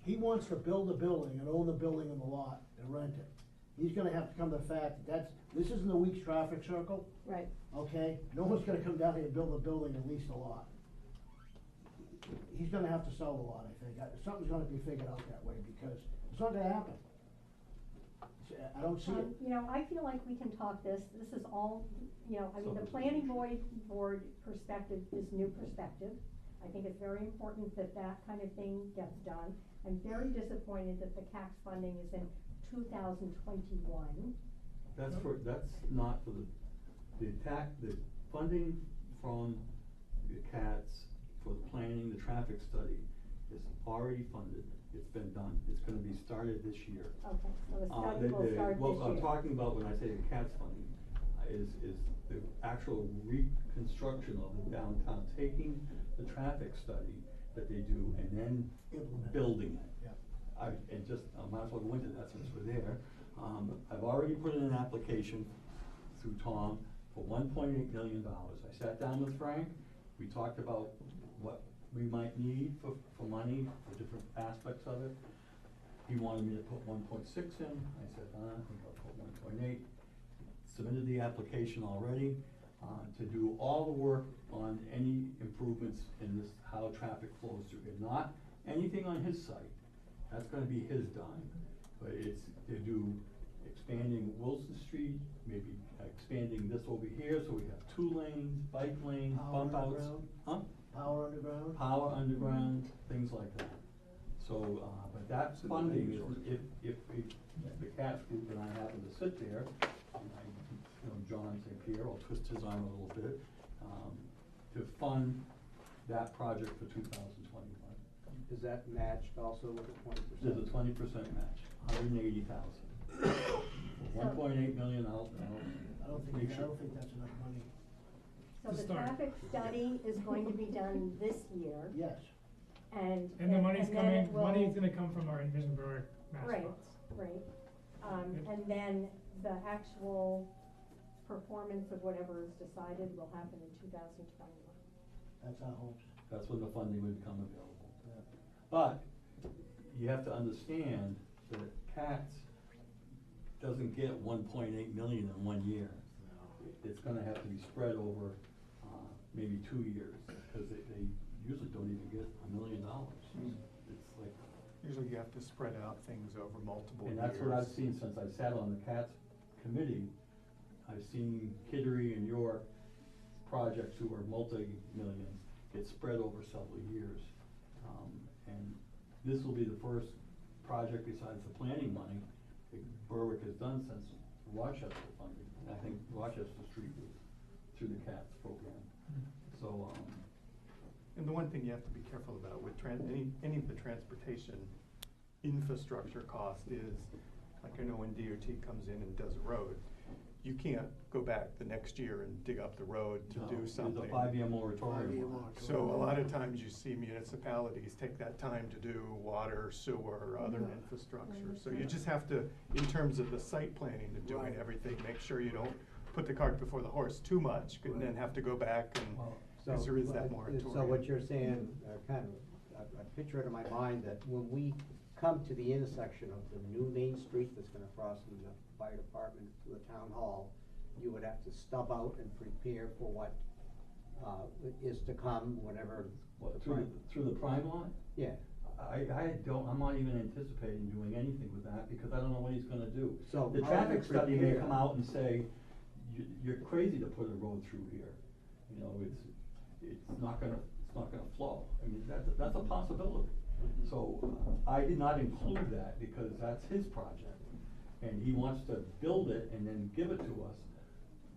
He wants to build a building and own the building and the lot and rent it. He's gonna have to come to the fact that this isn't a week's traffic circle, Right, okay? No one's gonna come down here and build a building and lease the lot. He's gonna have to sell the lot, I think. Something's gonna be figured out that way, because it's not gonna happen. I don't see it. I feel like we can talk this is all, the planning board perspective is new perspective. I think it's very important that that kind of thing gets done. I'm very disappointed that the CAX funding is in 2021. That's not for the funding from the CATS for the planning, the traffic study is already funded. It's been done. It's gonna be started this year. Okay, so the study will start this year. What I'm talking about when I say the CATS funding is the actual reconstruction of the downtown, taking the traffic study that they do and then building it. Yeah. I might as well go into that since we're there. I've already put in an application through Tom for $1.8 million. I sat down with Frank, we talked about what we might need for money, for different aspects of it. He wanted me to put 1.6 in, I said, I think I'll put 1.8. Submitted the application already, to do all the work on any improvements in this, how traffic flows through here. Not anything on his site, that's gonna be his dime, but it's to do expanding Wilson Street, maybe expanding this over here, so we have 2 lanes, bike lanes, Power bump outs. underground? Huh? Power underground? Power underground, things like that. So, but that funding is, if the CATS group and I happen to sit there, John St. Pierre, I'll twist his arm a little bit, to fund that project for 2021. Is that matched also with the 20%? There's a 20% match, 180,000. 1.8 million, I'll I don't make think sure. that's enough money. So To the start. traffic study is going to be done this year. Yes. And the money's then it coming, will- money's gonna come from our Envision Berwick match Right, funds. right. Yep. And then the actual performance of whatever is decided will happen in 2021. That's our hopes. That's when the funding would become available. Yeah. But you have to understand that CATS doesn't get 1.8 million in 1 year. It's gonna have to be spread over, maybe 2 years, because they usually don't even get $1 million. It's like. Usually you have to spread out things over multiple years. And that's what I've seen since I sat on the CATS committee. I've seen Kittery and York projects who are multi-millions get spread over several years. And this will be the first project besides the planning money that Berwick has done since Rochester funding. And I think Rochester Street was through the CATS program. So, And the one thing you have to be careful about with any of the transportation infrastructure cost is, like I know when DOT comes in and does a road, you can't go back the next year and dig up the road to no, do something. There's a 5-year moratorium. 5-year on it. moratorium. So a lot of times you see municipalities take that time to do water, sewer, other Yeah. infrastructure. So you just have to, in terms of the site planning and doing Right. everything, make sure you don't put the cart before the horse too much and then have to go back and, Well, because there is that moratorium. So what you're saying, kind of, I picture it in my mind that when we come to the intersection of the new Main Street that's gonna cross from the fire department to the town hall, you would have to stub out and prepare for what, is to come, whatever. What, through the prime lot? Yeah, I'm not even anticipating doing anything with that because I don't know what he's gonna do. So The how do you traffic study may prepare? come out and say, you're crazy to put a road through here. You know, it's not gonna flow. I mean, that's a possibility. So, I did not include that because that's his project. And he wants to build it and then give it to us.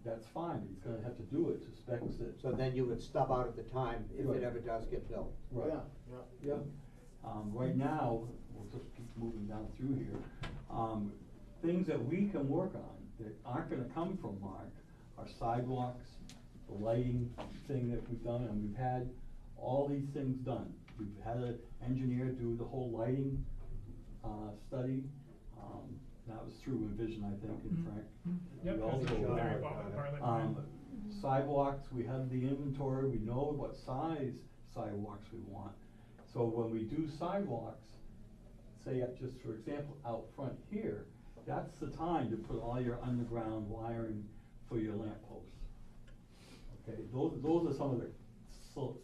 That's fine, but he's gonna have to do it to specs that. so then you would stub out at the time if Right. it ever does get built. Right. Yeah. Right now, we'll just keep moving down through here. Things that we can work on that aren't gonna come from Mark are sidewalks, the lighting thing that we've done, and we've had all these things done. We've had an engineer do the whole lighting, study. That was through Envision, I think, and Frank. Yep, We that's also, a very Bartlett plan. sidewalks, we have the inventory, we know what size sidewalks we want. So when we do sidewalks, say, just for example, out front here, that's the time to put all your underground wiring for your lamp posts. Okay, those are some of the,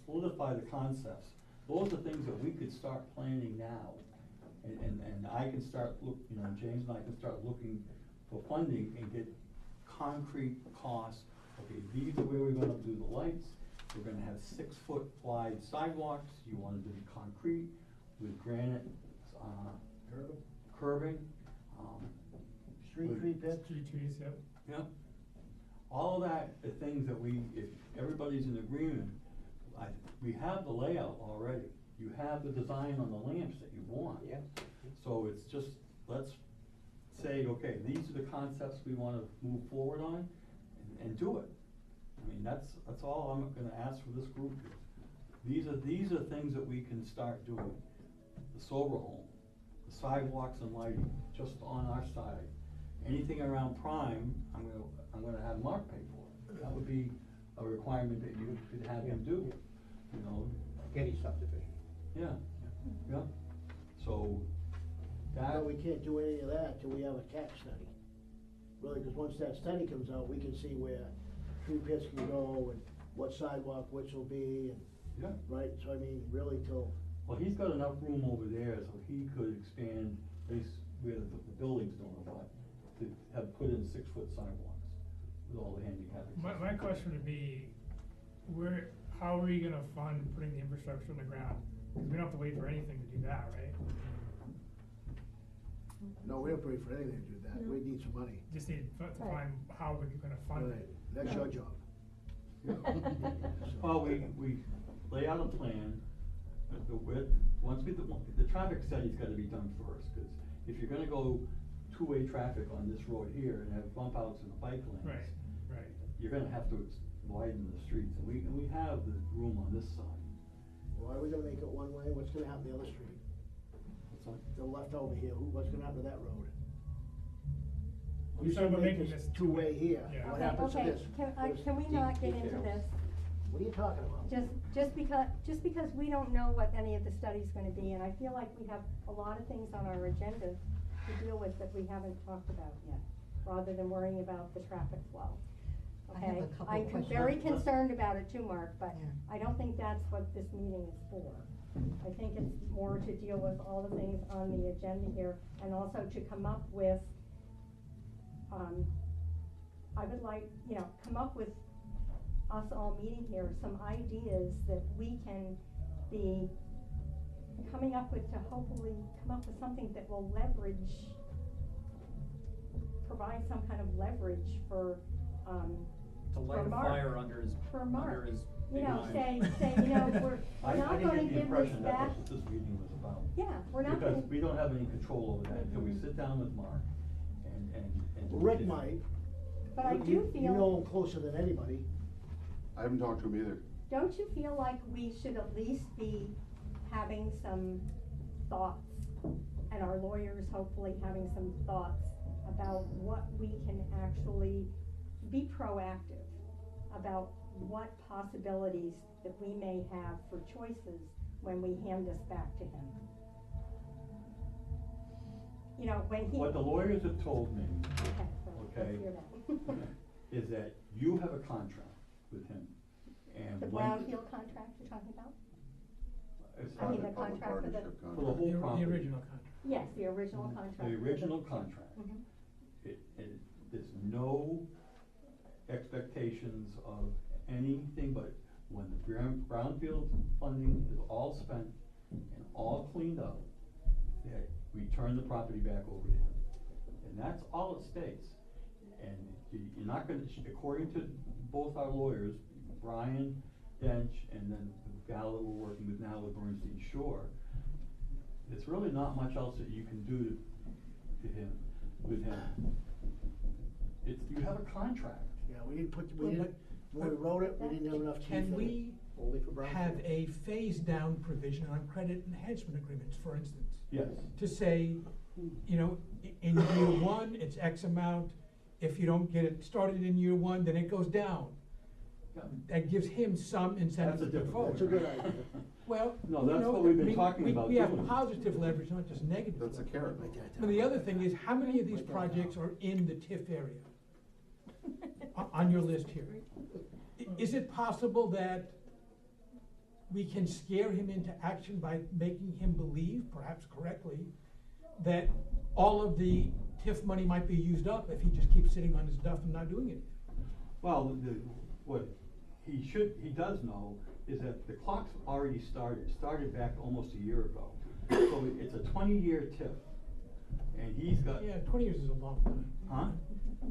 solidify the concepts. Those are things that we could start planning now. And I can start James and I can start looking for funding and get concrete costs. Okay, these are where we're gonna do the lights. We're gonna have 6-foot wide sidewalks. You wanna do concrete with granite, curbing, Street tree pits? Street trees, yep. yeah. All of that are things that we, if everybody's in agreement, we have the layout already. You have the design on the lamps that you want. Yeah. So it's just, let's say, okay, these are the concepts we wanna move forward on, and do it. I mean, that's all I'm gonna ask for this group here. These are things that we can start doing. The sober home, the sidewalks and lighting, just on our side. Anything around Prime, I'm gonna have Mark pay for it. That would be a requirement that you could have him do, you know? Any subdivision. Yeah, yeah. So, that. No, we can't do any of that till we have a tax study. Really, because once that study comes out, we can see where tree pits can go and what sidewalk widths will be and, Yeah. right? So I mean, really till, Well, he's got enough room over there, so he could expand, at least where the buildings don't apply, to have put in 6-foot sidewalks with all the handicap accessibility. My question would be, how are you gonna fund putting the infrastructure on the ground? Cause we don't have to wait for anything to do that, right? no, we don't pay for anything to do that. We need some money. Just need to Right. find how we're gonna fund Right. it. That's your job. Well, we lay out a plan, the width, the traffic study's gotta be done first, cause if you're gonna go two-way traffic on this road here and have bump outs in the bike lanes. Right, right. You're gonna have to widen the streets, and we have the room on this side. Why are we gonna make it one way? What's gonna happen to the other street? What's that? The left over here, what's gonna happen to that road? We're You talking said about make making this this two-way here. Yeah. What Okay, happens to okay, this? can we not get into details. this? What are you talking about? Just because we don't know what any of the study's gonna be, and I feel like we have a lot of things on our agenda to deal with that we haven't talked about yet, rather than worrying about the traffic flow. I have Okay, a couple I'm questions. very concerned about it too, Mark, but Yeah. I don't think that's what this meeting is for. I think it's more to deal with all the things on the agenda here, and also to come up with, I would like, come up with us all meeting here, some ideas that we can be coming up with to hopefully come up with something that will provide some kind of leverage for, To light for a Mark. fire under his, For Mark. under his You know, behind. say, we're I not didn't gonna get the give this impression that back. that's what this meeting was about. Yeah, we're not gonna. Because we don't have any control over that until we sit down with Mark and. Rick might. But I do You feel. know him closer than anybody. I haven't talked to him either. Don't you feel like we should at least be having some thoughts, and our lawyers hopefully having some thoughts about what we can actually be proactive about what possibilities that we may have for choices when we hand this back to him? You know, when he. What the lawyers have told me, Okay, so let's okay, hear that. is that you have a contract with him, and The when. brownfield contract you're talking about? It's I mean, the Public contract for the. partnership For the whole The property. original contract. Yes, the original contract. The original contract. Mhm. There's no expectations of anything, but when the brownfield funding is all spent and all cleaned up, that we turn the property back over to him. And that's all it states. And you're not gonna, according to both our lawyers, Brian Dench and then the gal that we're working with now with Bernstein Shore, there's really not much else that you can do to him, with him. You have a contract. Yeah, we didn't put, Well, when we wrote it, we didn't have enough teeth in it. Can we Only for brownfield. have a phase-down provision on credit enhancement agreements, for instance? Yes. To say, you know, in year one, it's X amount, if you don't get it started in year one, then it goes down. Yeah. That gives him some incentive That's a to go different. forward. That's a good idea. Well, No, you that's know, what we've I been mean, talking about We have doing. positive leverage, not just negative. That's a leverage. carrot. And the other thing is, how many of these projects are in the TIF area? On your list here. Is it possible that we can scare him into action by making him believe, perhaps correctly, that all of the TIF money might be used up if he just keeps sitting on his duff and not doing it? Well, what he does know is that the clock's already started back almost a year ago. So it's a 20-year TIF, and he's got. Yeah, 20 years is a long time. Huh?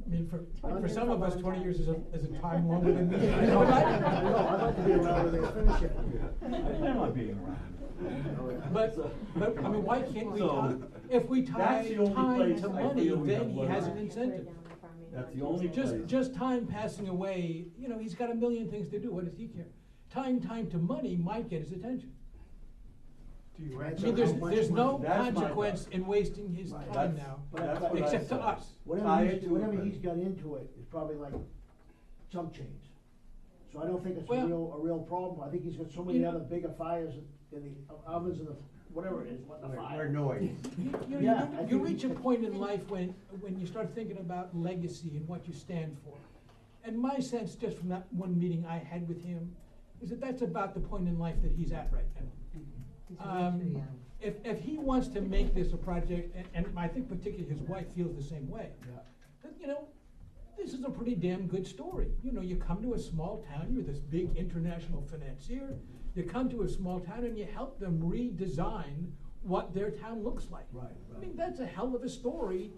I mean, for 20 some years of is a us, long 20 time. years is a time longer than me. I know, I'd like to be around when they finish it. I plan on being around. But, I mean, why can't we So, tie, if we tie that's the only time place to I money, feel we have then he one has an right. incentive. That's the only place. Just time passing away, you know, he's got a million things to do, what does he care? Tying time to money might get his attention. Do you I That's mean, how much there's no money- That's my consequence thought. in wasting his Right. time That's- now, that's what I except to said. us. Whatever he's got into it is probably like chump change. So I don't think it's Well- a real problem. I think he's got so many You- other bigger fires in the ovens and the, whatever it is, what the fire. We're noise. You Yeah, I you think reach a he's- point in life when you start thinking about legacy and what you stand for. And my sense, just from that one meeting I had with him, is that that's about the point in life that he's at right now. He's way too young. If he wants to make this a project, and I think particularly his wife feels the same way, Yeah. that, you know, this is a pretty damn good story. You know, you come to a small town, you're this big international financier, you come to a small town and you help them redesign what their town looks like. Right, I right. mean, that's a hell of a story.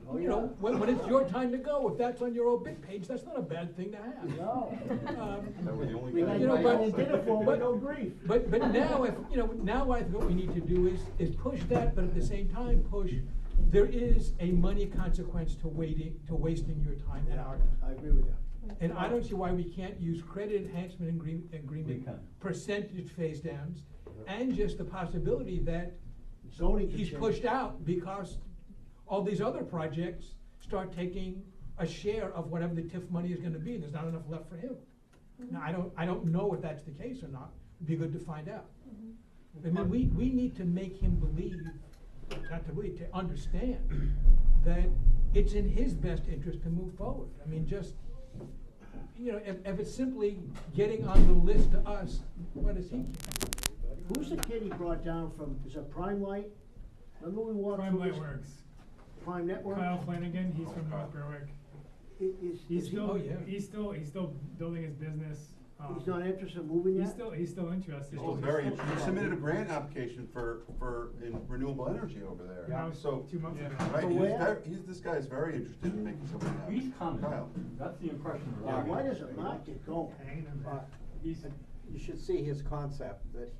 Oh, You know, yeah. when it's your time to go, if that's on your obit page, that's not a bad thing to have. No. That were the only We guys got, You know, we but- did it for him, but- no grief. But now, if, you know, now I think what we need to do is push that, but at the same time, push, there is a money consequence to wasting your time and our time. I agree with you. And I don't see why we can't use credit enhancement We agreement, can. percentage phase downs, and just the possibility that Zoning can he's change. pushed out because all these other projects start taking a share of whatever the TIF money is gonna be, and there's not enough left for him. Now, I don't know if that's the case or not, it'd be good to find out. I mean, we need to make him believe, not to believe, to understand that it's in his best interest to move forward. I mean, just, you know, if it's simply getting on the list to us, what does he care? Who's the kid he brought down from, is it Prime Light? Remember we walked Prime through Light this? Works. Prime Network? Kyle Flanagan, he's from North Berwick. Is He's he- still, Oh, yeah. he's still building his business. He's not interested in moving yet? He's still interested. Oh, very interesting. You submitted a grant application for in renewable energy over there. That was So, 2 months ago. right, For he's where? this guy's very interested in making something happen. He's coming. Kyle. That's the impression that I Yeah, get. why doesn't Mark get going? He's, you should see his concept that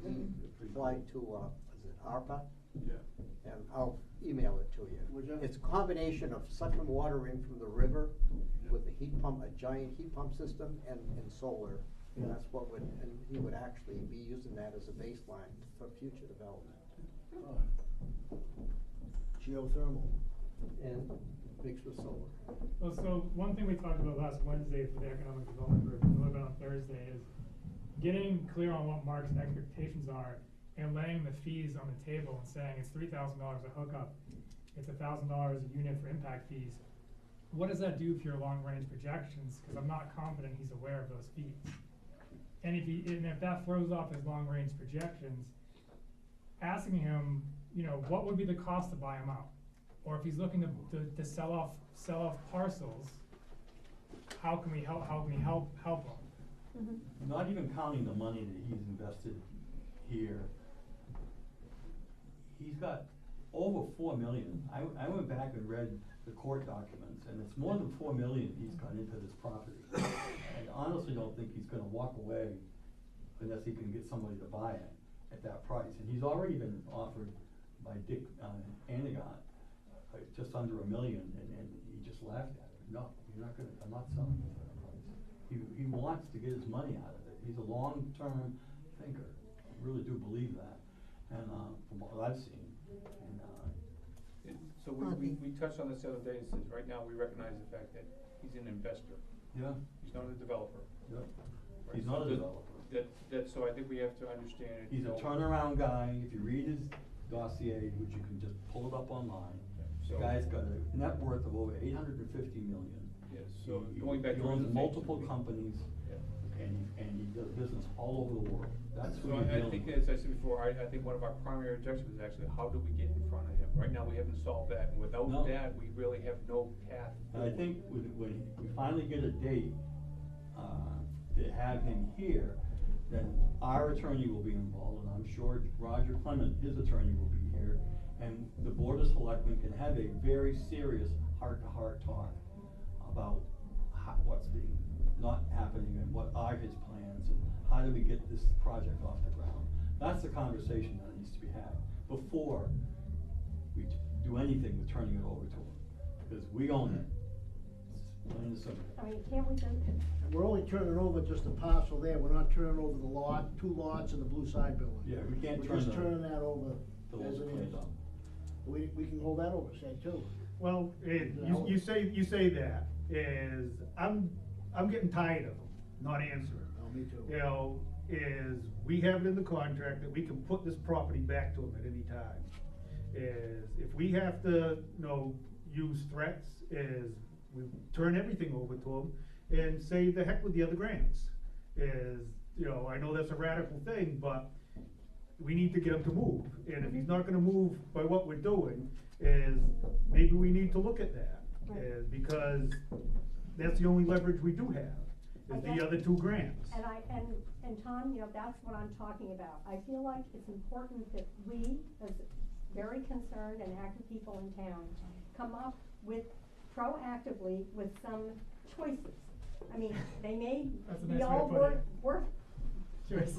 he replied to, is it ARPA? Yeah. And I'll email it to you. Would you? It's a combination of sucking water in from the river with a heat pump, a giant heat pump system and solar. And Yeah. that's what would, and he would actually be using that as a baseline for future development. Geothermal. And mixed with solar. Well, so one thing we talked about last Wednesday for the Economic Development Group, and a little bit on Thursday, is getting clear on what Mark's expectations are and laying the fees on the table and saying it's $3,000 a hookup, it's $1,000 a unit for impact fees. What does that do for your long-range projections? Because I'm not confident he's aware of those fees. And if that throws off his long-range projections, asking him, you know, what would be the cost to buy him out? Or if he's looking to sell off parcels, how can we help him? Not even counting the money that he's invested here. He's got over 4 million. I went back and read the court documents, and it's more than 4 million he's got into this property. I honestly don't think he's gonna walk away unless he can get somebody to buy it at that price. And he's already been offered by Dick Anagon, just under $1 million, and he just laughed at it. No, I'm not selling it for that price. He wants to get his money out of it. He's a long-term thinker. I really do believe that, and from what I've seen. And So we touched on this the other day, it says, right now, we recognize the fact that he's an investor, yeah, he's not a developer. yeah. Right, He's so not a that- developer. So I think we have to understand. He's a turnaround guy. If you read his dossier, which you can just pull it up online, the So- guy's got a net worth of over 850 million. Yes, so He- going back to He owns real estate, multiple we- companies, Yeah. and he does business all over the world. That's So who you're I dealing think, with. as I said before, I think one of our primary objectives is actually, how do we get in front of him? Right now, we haven't solved that, and without No. that, we really have no path. And I think when we finally get a date, to have him here, then our attorney will be involved, and I'm sure Roger Clement, his attorney, will be here. And the Board of Selectmen can have a very serious heart-to-heart talk about what's being, not happening, and what are his plans, and how do we get this project off the ground. That's the conversation that needs to be had before we do anything with turning it over to him, because we own it. It's plain and simple. I mean, can't we just, And we're only turning over just a parcel there, we're not turning over the lot, 2 lots and the blue side building. Yeah, we can't We're turn just the- turning that over the as it cleaned is. up. We can hold that oversight too. Well, you say that, I'm getting tired of them not answering. Oh, me too. You know, we have it in the contract that we can put this property back to them at any time. If we have to, use threats, we turn everything over to them and say the heck with the other grants. I know that's a radical thing, but we need to get him to move. And if he's not gonna move by what we're doing, maybe we need to look at that. Right. Because that's the only leverage we do have, is the other 2 grants. and Tom, that's what I'm talking about. I feel like it's important that we, as very concerned and active people in town, come up with, proactively, with some choices. I mean, they may That's a be nice way all to put it. worth. Choice.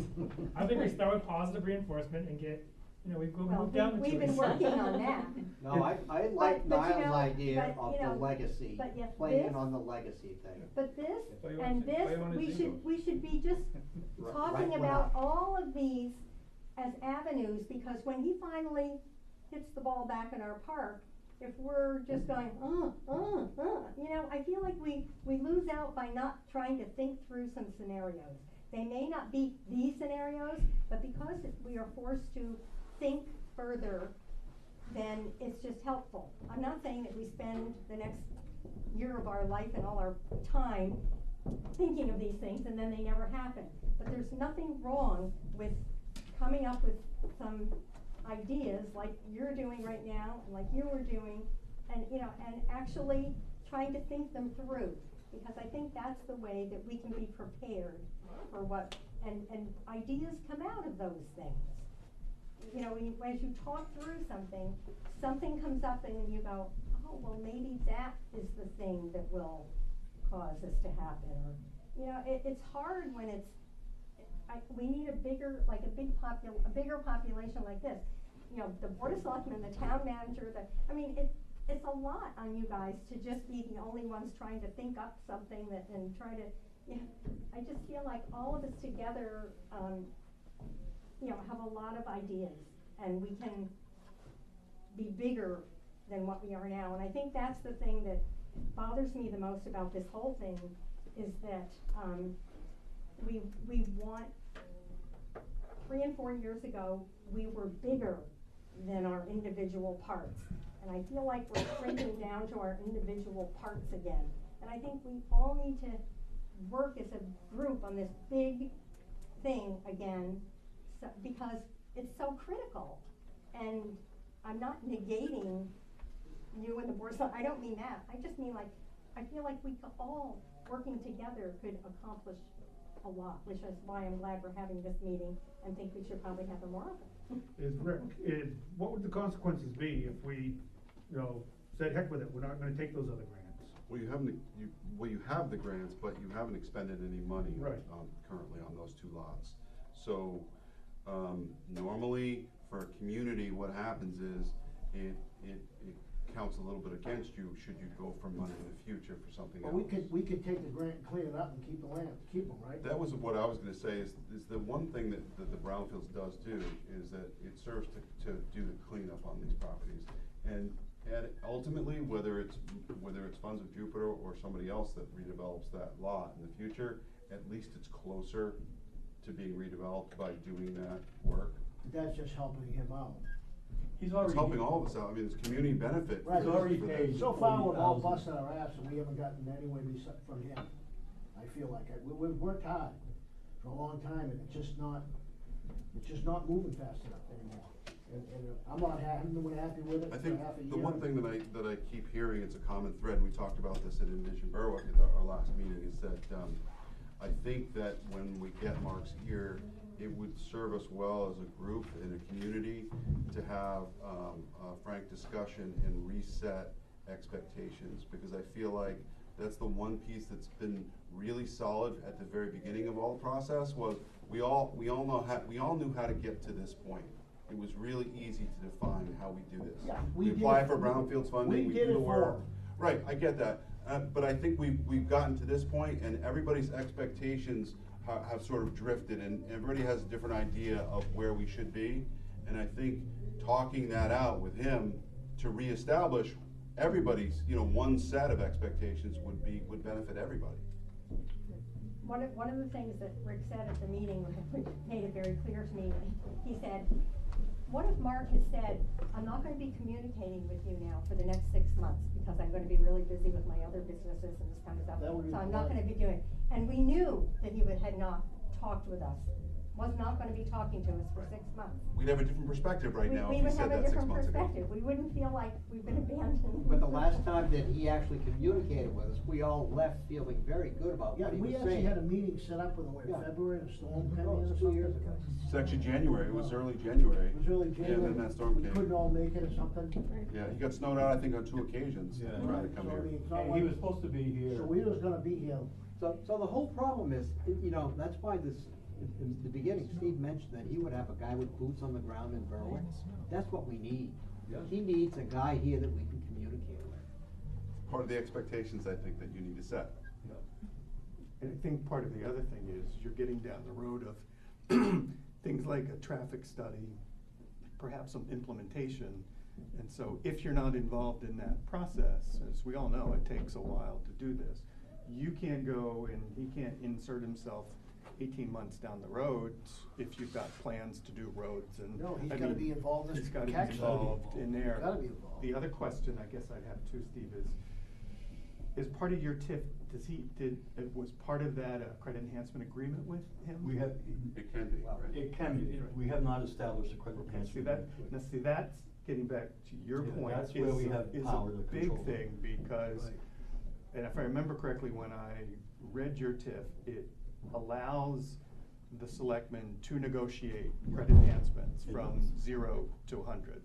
I think we start with positive reinforcement and get, we've Well, moved down the choice. we've been working on that. No, I like But, Niall's idea but, of the legacy, but yet playing this- on the legacy thing. But this, Play on and it, play this, on it, we jingle. should be just Right talking one about up. all of these as avenues, because when he finally hits the ball back in our park, if we're just going, I feel like we lose out by not trying to think through some scenarios. They may not be these scenarios, but because we are forced to think further, then it's just helpful. I'm not saying that we spend the next year of our life and all our time thinking of these things and then they never happen. But there's nothing wrong with coming up with some ideas like you're doing right now, and like you were doing, and actually trying to think them through. Because I think that's the way that we can be prepared for what, and ideas come out of those things. As you talk through something comes up and you go, oh, well, maybe that is the thing that will cause this to happen. Or, it's hard when we need a bigger population like this. The Board of Selectmen, the town manager, it's a lot on you guys to just be the only ones trying to think up something and try to, I just feel like all of us together, have a lot of ideas, and we can be bigger than what we are now. And I think that's the thing that bothers me the most about this whole thing, is that we want, 3 and 4 years ago, we were bigger than our individual parts. And I feel like we're shrinking down to our individual parts again. And I think we all need to work as a group on this big thing again, because it's so critical. And I'm not negating you and the board, so I don't mean that. I just mean, I feel like we could all, working together, could accomplish a lot, which is why I'm glad we're having this meeting and think we should probably have them more often. Rick, what would the consequences be if we, said heck with it, we're not gonna take those other grants? Well, you have the grants, but you haven't expended any money. Right. Currently on those 2 lots. So, normally for a community, what happens is it counts a little bit against you should you go for money in the future for something Well, else. we could take the grant and clean it up and keep the land, keep them, right? That was what I was gonna say, is the one thing that the Brownfields does do, is that it serves to do the cleanup on these properties. And ultimately, whether it's Funds of Jupiter or somebody else that redevelops that lot in the future, at least it's closer to being redeveloped by doing that work. That's just helping him out. He's already. It's helping all of us out, I mean, it's community benefit. Right. He's already for that. paid. So far, we've all 40,000. busted our ass and we haven't gotten anywhere from him. I feel like we've worked hard for a long time and it's just not moving fast enough anymore. And I'm not happy with it I for think half a year. the one thing that I keep hearing, it's a common thread, we talked about this at Envision Berwick at our last meeting, is that I think that when we get Mark's here, it would serve us well as a group and a community to have a frank discussion and reset expectations, because I feel like that's the one piece that's been really solid at the very beginning of all the process. Was we all knew how to get to this point. It was really easy to define how we do this. Yeah, we did apply it for brownfields funding. We did do it the work. for. Right, I get that. But I think we've gotten to this point, and everybody's expectations have sort of drifted, and everybody has a different idea of where we should be. And I think talking that out with him to reestablish everybody's, one set of expectations would benefit everybody. One of the things that Rick said at the meeting, which made it very clear to me, he said, what if Mark has said, I'm not gonna be communicating with you now for the next 6 months because I'm gonna be really busy with my other businesses and this kind of stuff, That would be so I'm not fine. gonna be doing it. And we knew that he had not talked with us, was not gonna be talking to us for 6 months. We'd have a different perspective right now We if he would said have a that 6 different months ago. perspective, we wouldn't feel like we've been abandoned. But the last time that he actually communicated with us, we all left feeling very good about Yeah, what he was we saying. actually had a meeting set up with him, Yeah. February, the storm came in No, or it was something. 2 years ago. It's actually January, it was early January. It was early Yeah, January. then that storm We came. couldn't all make it or something. Yeah, he got snowed out, I think, on 2 occasions, Yeah. trying to come So, I here. mean, it's not And like- he was supposed to be here. So we was gonna be here. So the whole problem is, that's why in the beginning, Steve mentioned that he would have a guy with boots on the ground in Berwick. That's what we need. Yeah. He needs a guy here that we can communicate with. Part of the expectations, I think, that you need to set. Yeah. And I think part of the other thing is you're getting down the road of things like a traffic study, perhaps some implementation. And so if you're not involved in that process, as we all know, it takes a while to do this. You can't go and he can't insert himself 18 months down the road if you've got plans to do roads and. No, he's I gotta mean, be involved in He's gotta be tax study. involved in there. Gotta be involved. The other question I guess I'd have too, Steve, is part of your TIF, was part of that a credit enhancement agreement with him? We have, It can be, right? it can be, we have not established a credit Okay, enhancement. see that's getting back to your Yeah, point. that's where we have is power a to big control. thing because, Right. and if I remember correctly, when I read your TIF, it allows the selectmen to negotiate credit enhancements It from does. 0 to 100.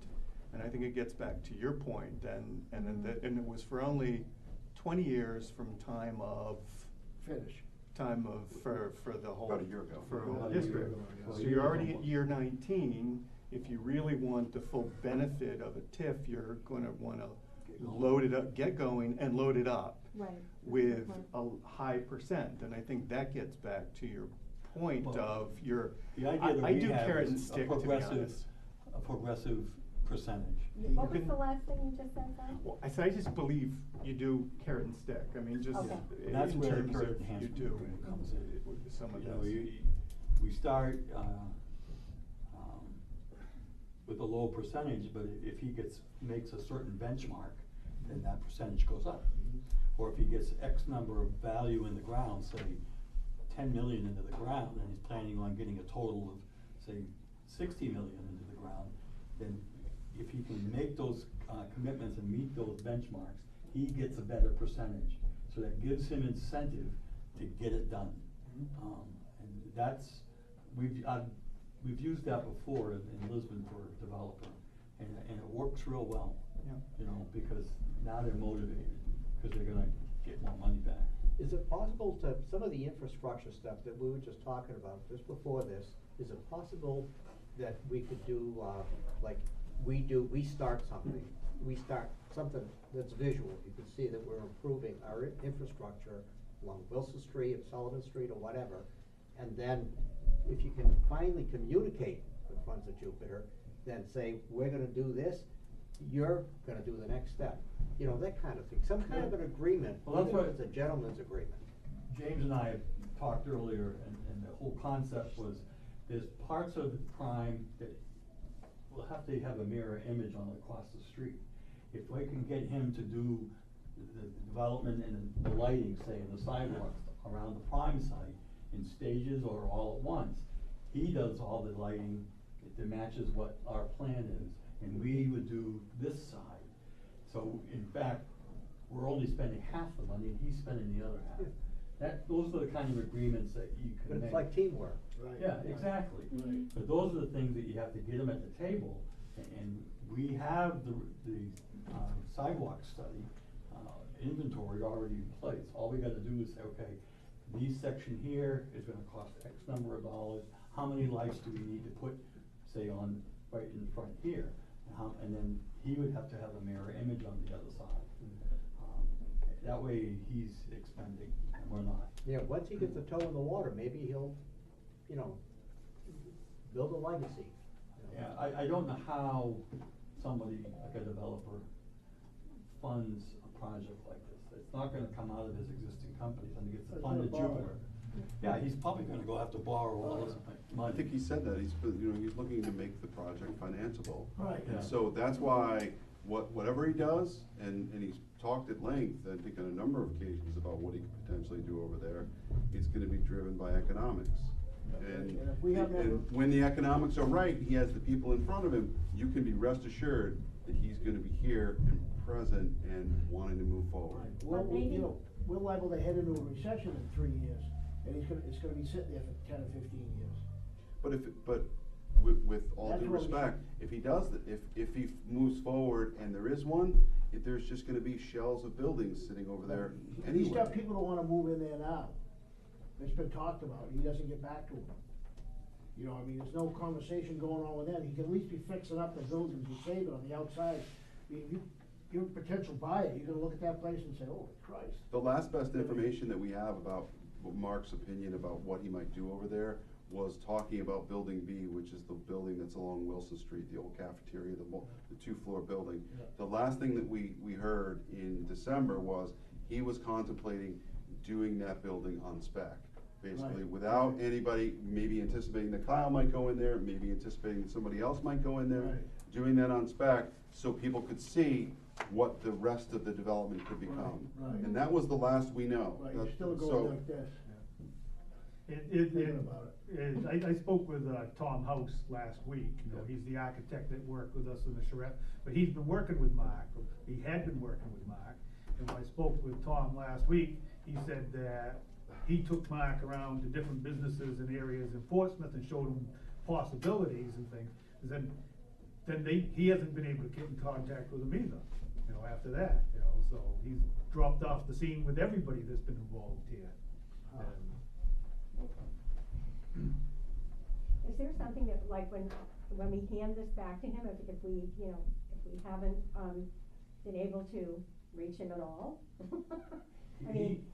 And I think it gets back to your point, and it was for only 20 years from time of. Finish. For the whole. About a year ago. For the About whole a year district. ago, yeah. So you're already at year 19, if you really want the full benefit of a TIF, you're gonna wanna load it up, get going and load it up. Right. With Right. a high percent, and I think that gets back to your point Well, of your, The idea that I we do have carrot and is stick, to be honest. a progressive percentage. What was can- the last thing you just said, Frank? Well, I just believe you do carrot and stick, I mean, just Okay. And that's in where the terms credit of you enhancement do. agreement comes in. with some of You know, this. we start, with a low percentage, but if he makes a certain benchmark, then that percentage goes up. Or if he gets X number of value in the ground, say 10 million into the ground, and he's planning on getting a total of, say, 60 million into the ground, then if he can make those commitments and meet those benchmarks, he gets a better percentage. So that gives him incentive to get it done. And that's, we've used that before in Lisbon for a developer, and it works real well. Yeah. You know, because now they're motivated, because they're gonna get more money back. Is it possible to, some of the infrastructure stuff that we were just talking about just before this, is it possible that we could do, like we start something, that's visual, you can see that we're improving our infrastructure along Wilson Street and Sullivan Street or whatever, and then if you can finally communicate with Funds of Jupiter, then say, we're gonna do this, you're gonna do the next step. You know, that kind of thing, some kind of an agreement, Well, that's even if what- it's a gentleman's agreement. James and I talked earlier, and the whole concept was, there's parts of Prime that will have to have a mirror image on across the street. If we can get him to do the development and the lighting, say, in the sidewalks around the Prime site, in stages or all at once, he does all the lighting that matches what our plan is, and we would do this side. So in fact, we're only spending half the money and he's spending the other half. those are the kind of agreements that you can But make. it's like teamwork. Right. Yeah, exactly. Right. But those are the things that you have to get them at the table, and we have the sidewalk study, inventory already in place. All we gotta do is say, okay, this section here is gonna cost X number of dollars, how many lights do we need to put, say, on, right in front here? And then he would have to have a mirror image on the other side. That way he's expending, and we're not. Yeah, once he gets a toe in the water, maybe he'll, you know, build a legacy. you know. Yeah, I don't know how somebody, like a developer, funds a project like this. It's not gonna come out of his existing companies, I think it's It's funded gonna borrow. Jupiter. Yeah, he's probably gonna go have to borrow all this money. I think he said that, he's looking to make the project financeable. Right. Yeah. And so that's why, whatever he does, and he's talked at length, I think on a number of occasions about what he could potentially do over there, it's gonna be driven by economics. And if we have and that- when the economics are right, he has the people in front of him, you can be rest assured that he's gonna be here and present and wanting to move forward. Well, But maybe- you know, we're liable to head into a recession in 3 years, and it's gonna be sitting there for 10 or 15 years. But with all That's due what we respect, should- if he does, if he moves forward and there is one, there's just gonna be shells of buildings sitting over there anyway. He's got people that wanna move in there now. It's been talked about, he doesn't get back to them. You know, I mean, there's no conversation going on with them, he can at least be fixing up the buildings and saving on the outside. I mean, you're a potential buyer, you're gonna look at that place and say, oh Christ. The last best information that we have about Mark's opinion about what he might do over there was talking about Building B, which is the building that's along Wilson Street, the old cafeteria, the two-floor building. Yeah. The last thing that we heard in December was he was contemplating doing that building on spec. Basically, Right. without anybody maybe anticipating that Kyle might go in there, maybe anticipating that somebody else might go in there, Right. doing that on spec, so people could see what the rest of the development could become. Right. And that was the last we know. Right, you're That- still so- going like this. Thinking about I spoke with, Tom House last week, you know, Yeah. he's the architect that worked with us in the charrette, but he's been working with Mark, he had been working with Mark. And when I spoke with Tom last week, he said that he took Mark around to different businesses and areas in Portsmouth and showed him possibilities and things. And then he hasn't been able to get in contact with him either, you know, after that, you know, so he's dropped off the scene with everybody that's been involved here. Is there something that, like, when we hand this back to him, if we, you know, if we haven't, been able to reach him at all? I mean,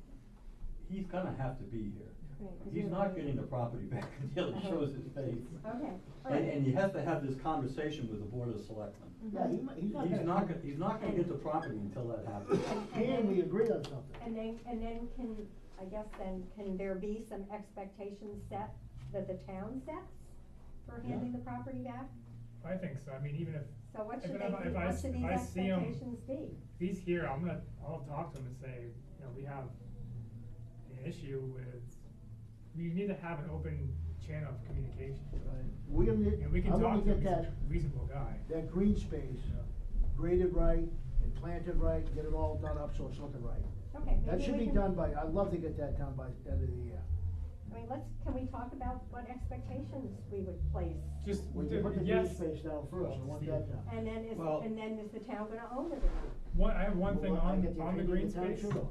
He's gonna have to be here. Right, 'cause He's you're not right. getting the property back until he shows his face. Okay, all right. And he has to have this conversation with the Board of Selectmen. Yeah, he's not gonna. He's not gonna get the property until that happens. And we agree on something. And then can there be some expectations set that the town sets for handing the property back? I think so, I mean, even if. So what should if they be, if I what should these if I see him- expectations be? If he's here, I'll talk to him and say, you know, we have an issue with, we need to have an open channel of communication. We need, And we can I wanna talk to him, get he's that, a reasonable guy. that green space graded right and planted right, get it all done up so it's looking right. Okay, That maybe should we be can- done by, I'd love to get that done by the end of the year. I mean, can we talk about what expectations we would place? Just, We can put the green yes. space down first, I want that done. And then Well- is the town gonna own it or not? I have one thing Well, I on get the the opinion green the town space, should own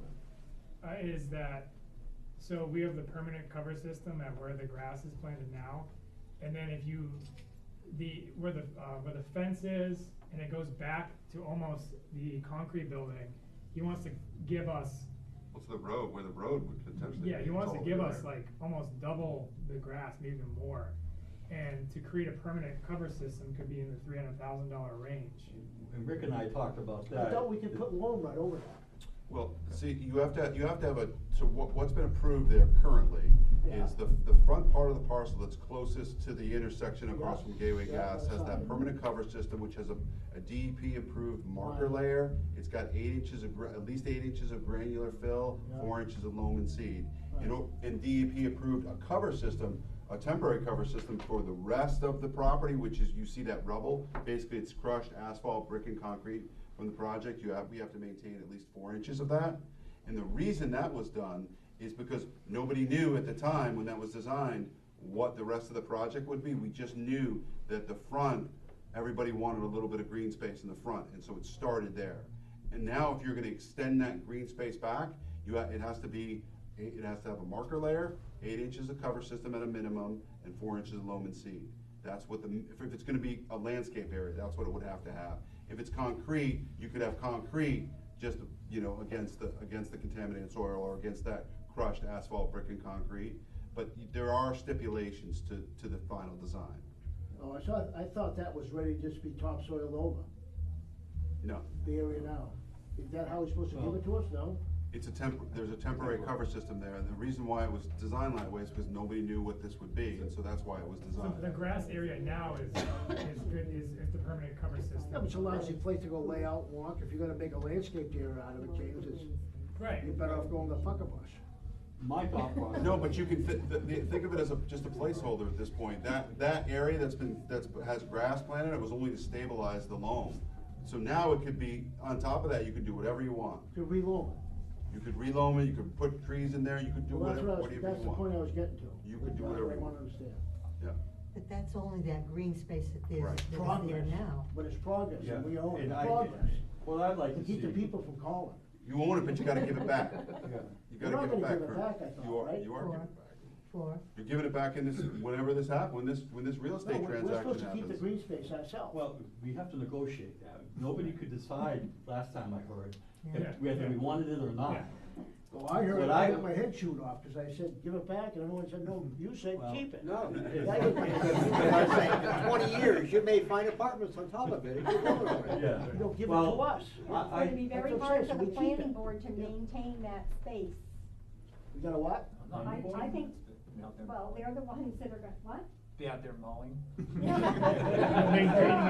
it. is that, so we have the permanent cover system at where the grass is planted now. And then if you, where the fence is, and it goes back to almost the concrete building, he wants to give us, What's the road, where the road would potentially be? yeah, he wants to all give over us there. like almost double the grass, maybe even more. And to create a permanent cover system could be in the $300,000 range. And Rick and I talked about that. I thought we could put loam right over that. Well, see, you have to have so what's been approved there currently Yeah. is the front part of the parcel that's closest to the intersection across Yeah. from Gateway Yeah, Gas that's has that fine. permanent cover system, which has a DEP approved marker Right. layer. It's got at least 8 inches of granular fill, Yeah. 4 inches of loam and seed. Right. And DEP approved a cover system, a temporary cover system for the rest of the property, which is, you see that rubble, basically it's crushed asphalt, brick and concrete from the project. We have to maintain at least 4 inches of that. And the reason that was done is because nobody knew at the time when that was designed what the rest of the project would be. We just knew that the front, everybody wanted a little bit of green space in the front, and so it started there. And now if you're gonna extend that green space back, it has to have a marker layer, 8 inches of cover system at a minimum, and 4 inches of loam and seed. That's what if it's gonna be a landscape area, that's what it would have to have. If it's concrete, you could have concrete just, you know, against the contaminated soil or against that crushed asphalt, brick and concrete. But there are stipulations to the final design. Oh, I thought that was ready to just be topsoiled over, No, the area now. Is that how we're supposed to give it to us? No? it's there's a temporary cover system there, and the reason why it was designed that way is because nobody knew what this would be, and so that's why it was So designed. the grass area now is good, is the permanent cover system. Yeah, but it's a lousy place to go lay out and walk. If you're gonna make a landscaped area out of it, James, Right. you're better off going to Puckabush. My thought process. No, but you can think of it as just a placeholder at this point. That area has grass planted, it was only to stabilize the loam. So now it could be, on top of that, you could do whatever you want. To reloam it. You could reloam it, you could put trees in there, you could do Well, whatever you that's the point want. I was getting to. You could do whatever I you wanna want. understand. Yeah. But that's only that green space that there's, Right. that is there Progress, now. but it's progress, Yeah, and we own it, and I- progress. What I'd like To to keep the see- people from calling. You own it, but you gotta give it back. Yeah. You You're gotta not give it gonna back. give it for- back, I thought, You are right? giving it back. For, You're giving it back in this, whenever this happens, when this real No, estate we're transaction supposed to keep the happens. green space ourselves. Well, we have to negotiate that. Nobody could decide, last time I heard, Yeah. whether we wanted it or not. Yeah. Well, I heard, What I I- got my head chewed off, cause I said, give it back, and everyone said, no, you said Well, keep it. No, Yeah, you in 20 years, you may find apartments on top of it if you're building on it. Yeah. You don't give it Well, to us. It's gonna be That's very what I'm hard saying, for so the we keep planning it. board to maintain that space. We got a what? I think, Be out there well, mowing. they're the ones that are going, what? Be out there mowing. Maintaining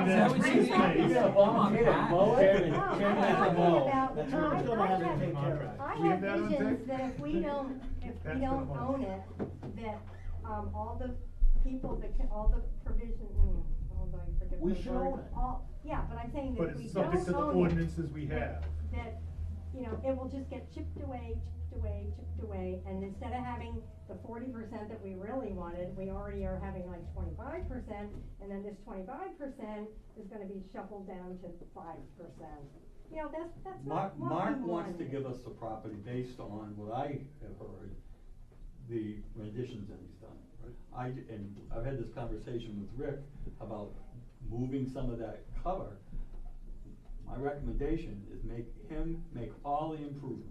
that what green you space. said? You got a volunteer to mow it? No, I'm Chairman has to talking mow. about, That's I who's gonna have to have, take care of it. I We have have that on visions tape? that if we don't That's gonna mow. own it, that, all the people that can, all the provision, although I forget We the should word, own it. yeah, but I'm saying But that if we it's don't own it. subject to the ordinances we have. That, you know, it will just get chipped away, and instead of having the 40% that we really wanted, we already are having like 25%, and then this 25% is gonna be shuffled down to 5%. You know, that's Mark, not what Mark we wants to wanted. give us the property based on what I have heard, the renditions that he's done. And I've had this conversation with Rick about moving some of that cover. My recommendation is make all the improvements.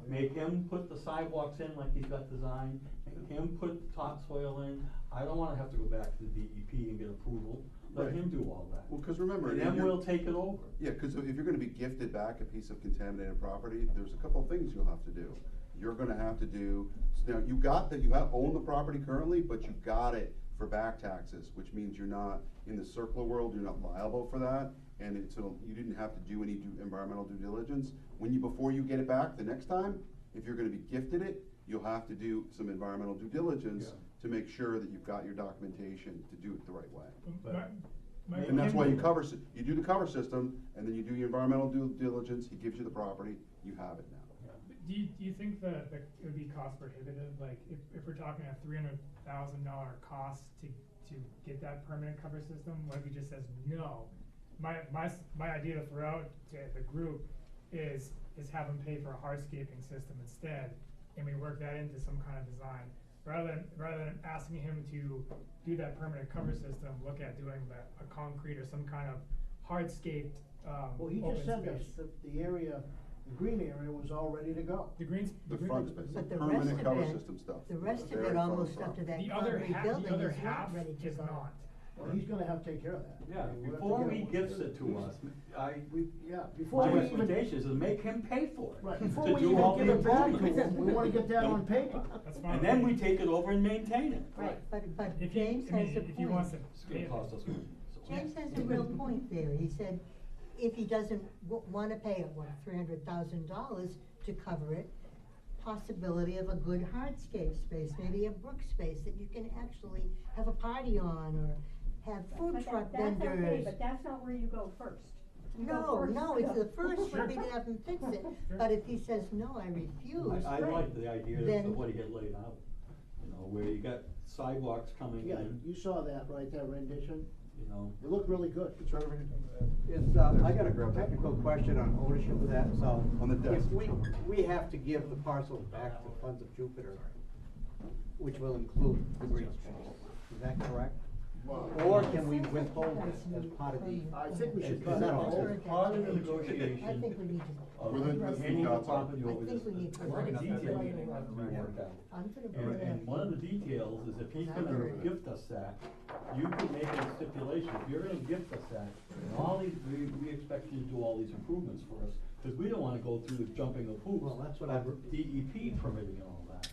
Make him put the sidewalks in like he's got designed, make him put the topsoil in. I don't wanna have to go back to the DEP and get approval, let Right. him do all that. Well, cause remember. And if then you're- we'll take it over. Yeah, cause if you're gonna be gifted back a piece of contaminated property, there's a couple of things you'll have to do. You're gonna have to do, now, you own the property currently, but you got it for back taxes, which means you're not, in the circular world, you're not liable for that. And you didn't have to do any environmental due diligence. Before you get it back the next time, if you're gonna be gifted it, you'll have to do some environmental due diligence Yeah. to make sure that you've got your documentation to do it the right way. And And that's why you do the cover system, and then you do your environmental due diligence, he gives you the property, you have it now. Do you think that it would be cost prohibitive, like if we're talking a $300,000 cost to get that permanent cover system, what if he just says no? My idea to throw out to the group is have them pay for a hardscaping system instead, and we work that into some kind of design. Rather than asking him to do that permanent cover system, look at doing a concrete or some kind of hardscaped, Well, he open just said space. that the area, the green area was all ready to go. The greens. The front space, but the permanent rest of cover it, system stuff. the rest of Very it front almost front. up to that The other concrete half, building the other is not half ready to is go. not. Well, he's gonna have to take care of that. Yeah, We'll have to before get he him- gives it to us, Yeah, before my we even, recommendation is to make him pay for it. right, before to we do all even the give it back to improvements. him, we wanna get that on paper. That's fine. And then we take it over and maintain it. Right, but If James I mean, has a if he wants point. to It's gonna pay it. cost us money. so- James has a real point there. He said, if he doesn't wanna pay, $300,000 to cover it, possibility of a good hardscape space, maybe a brook space that you can actually have a party on, or have food But truck that's okay, vendors. but that's not where you go first. to go No, first. no, it's the first would be to have him fix it, but if he says, no, I refuse. I like the idea Then- of what he had laid out, you know, where you got sidewalks coming Yeah, in, you saw that, right, that rendition? you know. It looked really good. I got a technical question on ownership of that, so. On the desk. If we have to give the parcels back to Funds of Jupiter, which will include the green space, is that correct? Or can we withhold this as part of the? I think we should Is cut that it a off. whole? Part of the I negotiation think we need to. of With the handing the details. property I over think this, we need to. one of the Right. details Right. have to be worked out. I'm gonna put And, it and one of the details is if he's gonna gift us that, you can make a stipulation, if you're gonna gift us that, and all these, we expect you to do all these improvements for us, cause we don't wanna go through the jumping of hoops. Well, that's what of I'm- DEP permitting and all that.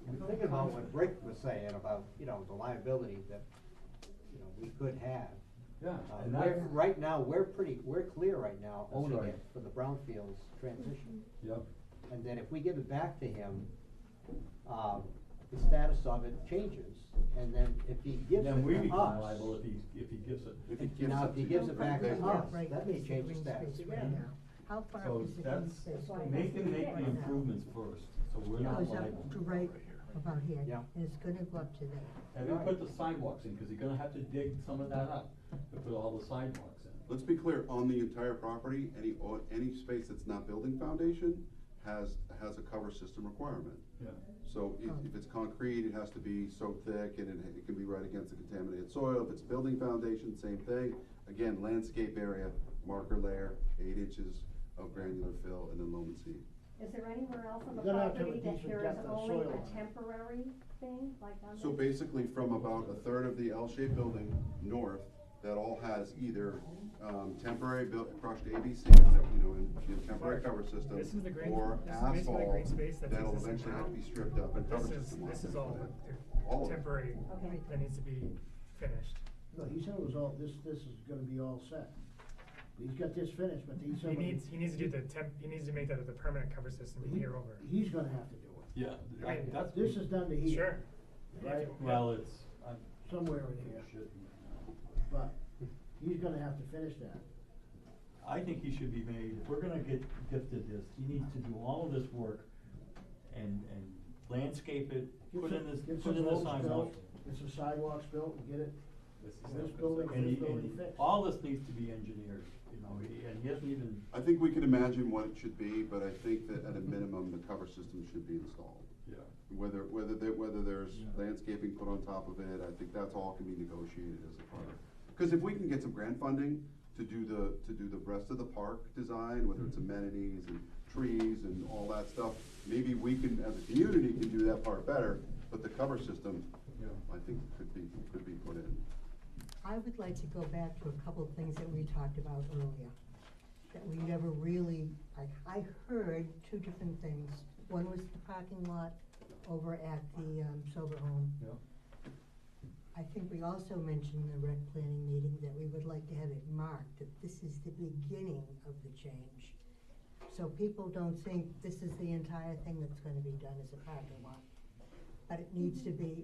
I'm thinking about what Rick was saying about, you know, the liability that, you know, we could have. Yeah, and We're, that's, right now, we're clear right now That's owning right. it for the brownfields transition. yep, And then if we give it back to him, the status of it changes, and then if he gives it then we to become us. liable if he gives it. If he gives Now, it if he to gives you, it back to they- us, Right, that may this is change the green status space again. right now. How far So is the green that's, space? make him make the Right now. improvements first, so we're It not goes liable. up to right about here, Yeah. and it's gonna go up to there. And then put the sidewalks in, cause you're gonna have to dig some of that up, to put all the sidewalks in. Let's be clear, on the entire property, any space that's not building foundation has a cover system requirement. Yeah. So if it's concrete, it has to be so thick and it can be right against the contaminated soil. If it's building foundation, same thing. Again, landscape area, marker layer, 8 inches of granular fill, and then loam and seed. Is there anywhere else on the You're gonna have to have a property that decent there is depth of only soil a on it. temporary thing, like on So this? basically, from about a third of the L-shaped building north, that all has either, temporary crushed ABC on it, you know, in temporary cover system, This is the green- or this is basically the asphalt green space that's that'll existing eventually have to now. be stripped up and cover This system. is all All of it. temporary, Okay. that needs to be finished. No, he said it was all, this is gonna be all set. He's got this finished, but he said. He needs to do he needs to make that the permanent cover system He- here over. He's gonna have to do it. Yeah, I mean, that's. This is done to here. Sure. Right? Well, it's, I'm. Somewhere in here, but he's gonna have to finish that. I think he should be made, if we're gonna get gifted this, he needs to do all of this work and landscape it, put in this, Get put some in the roads sidewalk. built, get some sidewalks built, and get it, This this building, And this building fixed. all this needs to be engineered, you know, and he hasn't even, I think we can imagine what it should be, but I think that at a minimum, the cover system should be installed. yeah. Whether there's landscaping put on top of it, I think that's all can be negotiated as a part of. Cause if we can get some grant funding to do the rest of the park design, whether it's amenities and trees and all that stuff, maybe we can, as a community, can do that part better, but the cover system, Yeah. I think could be put in. I would like to go back to a couple of things that we talked about earlier, that we never really, I heard two different things. One was the parking lot over at the, sober home. Yeah. I think we also mentioned in the rec planning meeting that we would like to have it marked, that this is the beginning of the change. So people don't think this is the entire thing that's gonna be done as a parking lot. But it needs to be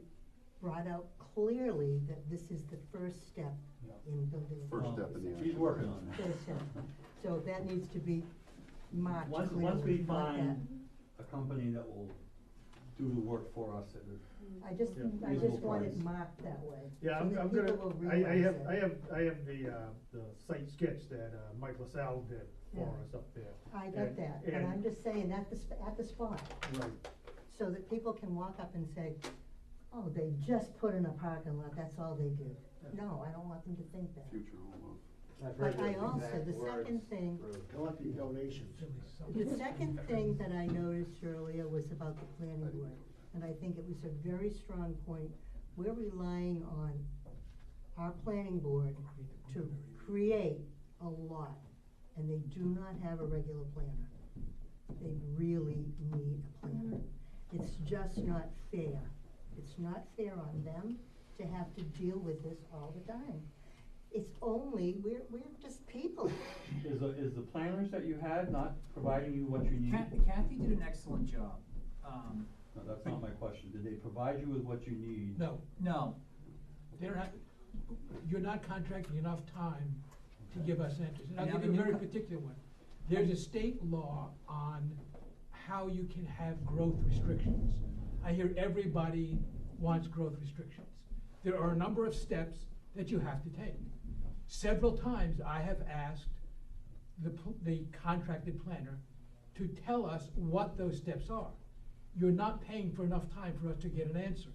brought out clearly that this is the first step Yeah. in building. a First parking step in the lot. He's working on that. First step. So that needs to be marked Once clearly. we not find a company that will do the work for us, at a I just reasonable want it price. marked that way. Yeah, so I'm that gonna, people will I realize have, it. I have the site sketch that, Mike LaSalle did for Yeah. us up there. I got And- that, but and- I'm just saying at the spot, Right. so that people can walk up and say, oh, they just put in a parking lot, that's all they did. No, I don't want them to think that. Future home I've heard But I those also, exact the words second thing, through. Collecting donations. the second thing that I noticed earlier was about the planning board. And I think it was a very strong point. We're relying on our planning board to create a lot, and they do not have a regular planner. They really need a planner. It's just not fair. It's not fair on them to have to deal with this all the time. It's only, we're just people. Is the planners that you had not providing you what you need? Kathy did an excellent job. No, that's not my question. Did they provide you with what you need? No, No, they're not, you're not contracting enough time to give us answers, and I'll And give have you a a very new co- particular one. There's a state law on how you can have growth restrictions. I hear everybody wants growth restrictions. There are a number of steps that you have to take. Several times I have asked the contracted planner to tell us what those steps are. You're not paying for enough time for us to get an answer.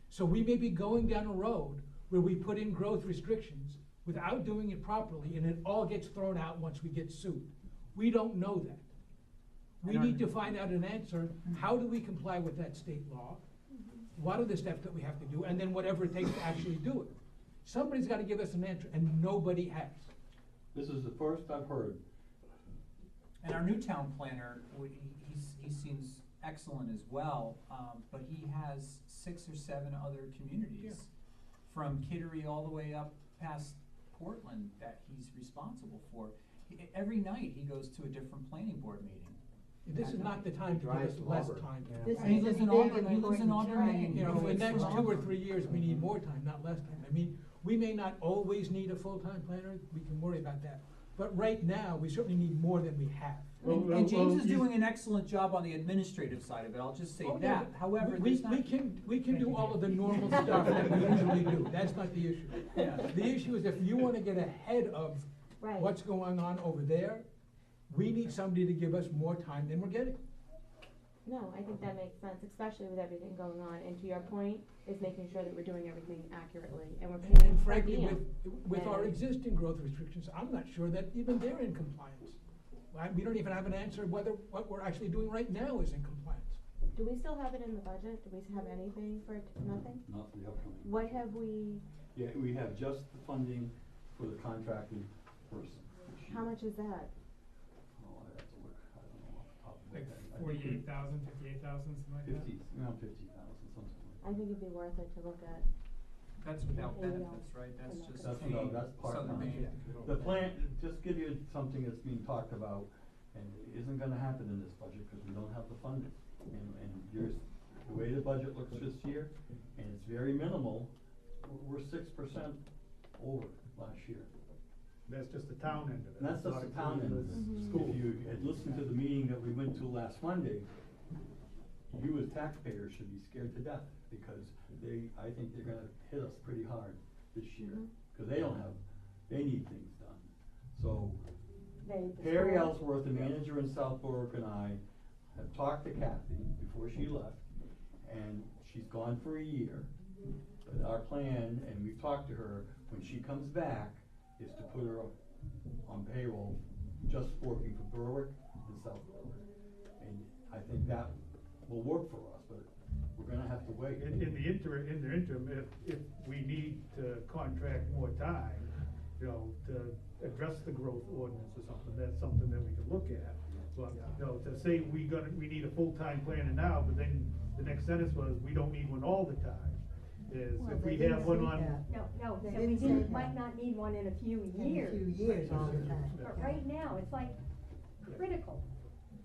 So we may be going down a road where we put in growth restrictions without doing it properly, and it all gets thrown out once we get sued. We don't know that. We need to find out an answer. How do we comply with that state law? What are the steps that we have to do? And then whatever it takes to actually do it. Somebody's gotta give us an answer, and nobody has. This is the first I've heard. And our new town planner, he seems excellent as well, but he has 6 or 7 other communities, from Kittery all the way up past Portland, that he's responsible for. Every night he goes to a different planning board meeting. This is not the time to give us less time. This And he is lives a in very Auburn, he lives in important Auburn, time. Maine. You know, for the It's next from 2 or Auburn. 3 years, we need more time, not less time. I mean, we may not always need a full-time planner, we can worry about that. But right now, we certainly need more than we have. And James is doing an excellent job on the administrative side of it, I'll just say Oh, yeah, that, however, we there's not. we can do all of the normal stuff that we usually do, that's not the issue. Yeah. The issue is if you wanna get ahead of Right. what's going on over there, we need somebody to give us more time than we're getting. No, I think that makes sense, especially with everything going on, and to your point, is making sure that we're doing everything accurately, and we're paying And per frankly, diem. with our And- existing growth restrictions, I'm not sure that even they're in compliance. We don't even have an answer whether what we're actually doing right now is in compliance. Do we still have it in the budget? Do we have anything for nothing? Not for the upcoming. What have we, Yeah, we have just the funding for the contracted person. how much is that? Oh, I have to look, I don't know off the top of my Like head. 48,000, 58,000, something like that? 50, around 50,000, something like that. I think it'd be worth it to look at. That's without Yeah. benefits, right? That's That's just That's, paying no, that's Southern part-time. Maine. The plan, just give you something that's being talked about, and it isn't gonna happen in this budget, cause we don't have the funding. And yours, the way the budget looks this year, and it's very minimal, we're 6% over last year. That's just the town end of it. And that's just the town end. Mhm. School. If you had listened to the meeting that we went to last Monday, you as taxpayers should be scared to death, because I think they're gonna hit us pretty hard this year, Mhm. cause they need things done. So, The Harry school- Ellsworth, the manager in South Berwick, and I have talked to Kathy before she left, and she's gone for a year. But our plan, and we've talked to her, when she comes back, is to put her on payroll, just working for Berwick and South Berwick. And I think that will work for us, but we're gonna have to wait. In the interim, if we need to contract more time, you know, to address the growth ordinance or something, that's something that we could look at. But, you know, to say we need a full-time planner now, but then the next sentence was, we don't need one all the time, is Well, if they we didn't have one say on. that. No, They so we didn't say didn't, that. might not need one in a few In a years. few years all the time. But right now, it's like critical.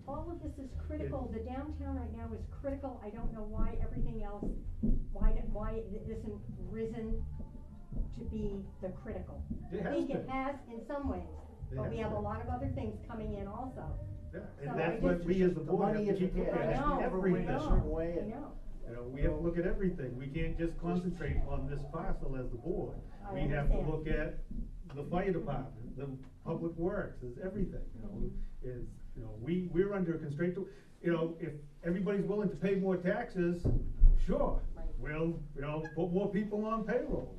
All of this is critical. The downtown right now is critical. I don't know why everything else, why it isn't risen to be the critical. It I has think it been. has in some ways, It but we has have a been. lot of other things coming in also. Yeah, So and that's I what just- we as the The board have money to is, keep looking it at, has to be everything. a certain way. I know. You know, we have to look at everything, we can't just concentrate on this parcel as the board. I We have to understand. look at the fire department, the public works, is everything, you know, is, you know, we're under a constraint to, you know, if everybody's willing to pay more taxes, sure, Right. we'll, you know, put more people on payroll.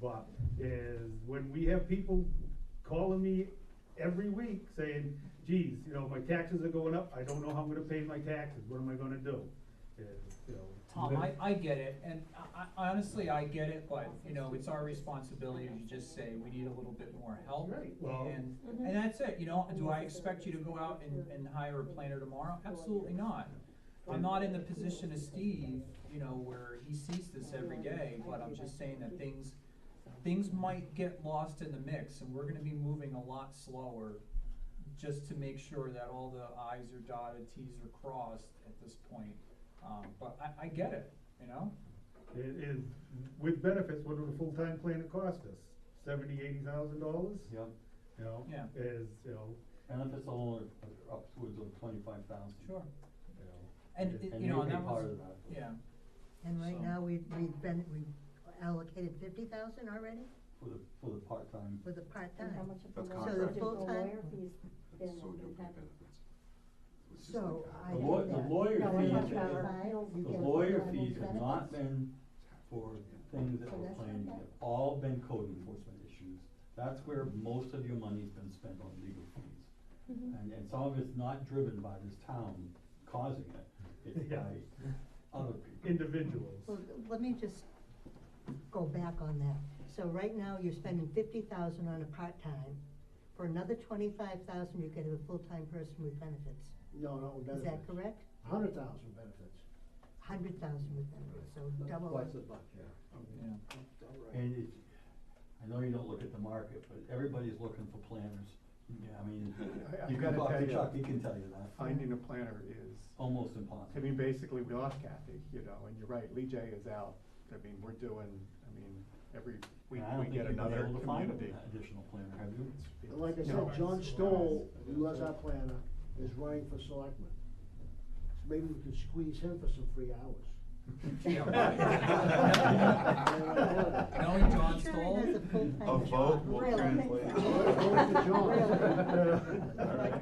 But is when we have people calling me every week saying, geez, you know, my taxes are going up, I don't know how I'm gonna pay my taxes, what am I gonna do? Is, you know. Tom, I get it, and I honestly, I get it, but, you know, it's our responsibility to just say, we need a little bit more help. Right, well- And, Mhm. and that's it, you know, do I expect you to go out and hire a planner tomorrow? Absolutely not. I'm not in the position of Steve, you know, where he sees this every day, but I'm just saying that things might get lost in the mix, and we're gonna be moving a lot slower, just to make sure that all the i's are dotted, t's are crossed at this point. But I get it, you know? It is, with benefits, what would a full-time planner cost us? $70,000, $80,000? Yep. you know? Yeah. Is, you know, Benefits alone are upwards of 25,000. Sure. you know. And, it- And you know, they and pay that part was, of that. yeah, And right So- now, we've allocated 50,000 already For the part-time. for the part-time. And how much of the That's lawyer, So the contract. full-time- lawyer fees been So do impacted? benefits. Which is So, like, I The get law- the that. lawyer No, we're fees, talking about our Fine, bills. you the get lawyer full-time fees have not benefits. been for things that So were that's planned, okay. they've all been code enforcement issues. That's where most of your money's been spent on legal fees. And some of it's not driven by this town causing it, it's Yeah. by other people. Individuals. Well, let me just go back on that. So right now, you're spending 50,000 on a part-time. For another 25,000, you get a full-time person with benefits. No, not with Is benefits. that correct? 100,000 benefits. 100,000 with benefits, so double. Twice as much, yeah. yeah. And it's, I know you don't look at the market, but everybody's looking for planners. Yeah, I mean, I've you can gotta talk tell to you, Chuck, he can tell you that. Finding a planner is, Almost I impossible. mean, basically, we lost Kathy, you know, and you're right, Lee J is out. I mean, we're doing, I mean, every week And I don't we think get you've been another able to find community. an additional planner, have you? And like I No. said, John Stoll, who was our planner, is running for selectman. So maybe we could squeeze him for some free hours. Yeah, right. Knowing John Sure Stoll. has a full-time A vote job. will Really? translate. Vote for John. All right,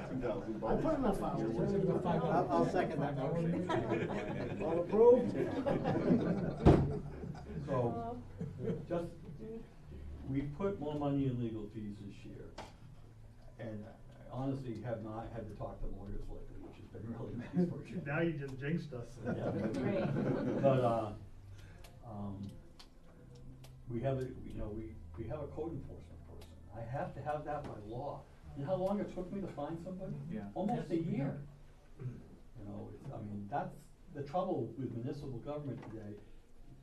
2,000 I put him on file. I'll second that motion. All approved? So, just, we put more money in legal fees this year. And I honestly have not had to talk to lawyers lately, which has been really nice for you. Now you just jinxed us. Yeah. Right. But, we have a, you know, we have a code enforcement person. I have to have that by law. You know how long it took me to find somebody? Yeah. Almost a year. You know, it's, I mean, that's the trouble with municipal government today.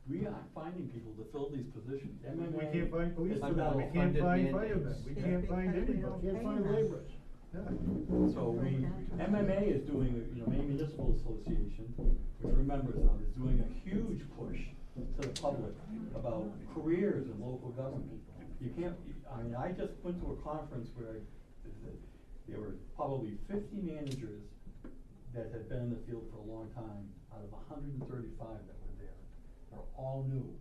We aren't finding people to fill these positions. We MMA can't find is policemen, about we can't funded find mandates. firemen, we Yeah, can't find because we anybody. don't Can't find enough. laborers. Yeah. So MMA is doing, you know, Maine Municipal Association, which we're members of, is doing a huge push to the public about careers in local government. You can't, I mean, I just went to a conference where there were probably 50 managers that had been in the field for a long time, out of 135 that were there. They're all new.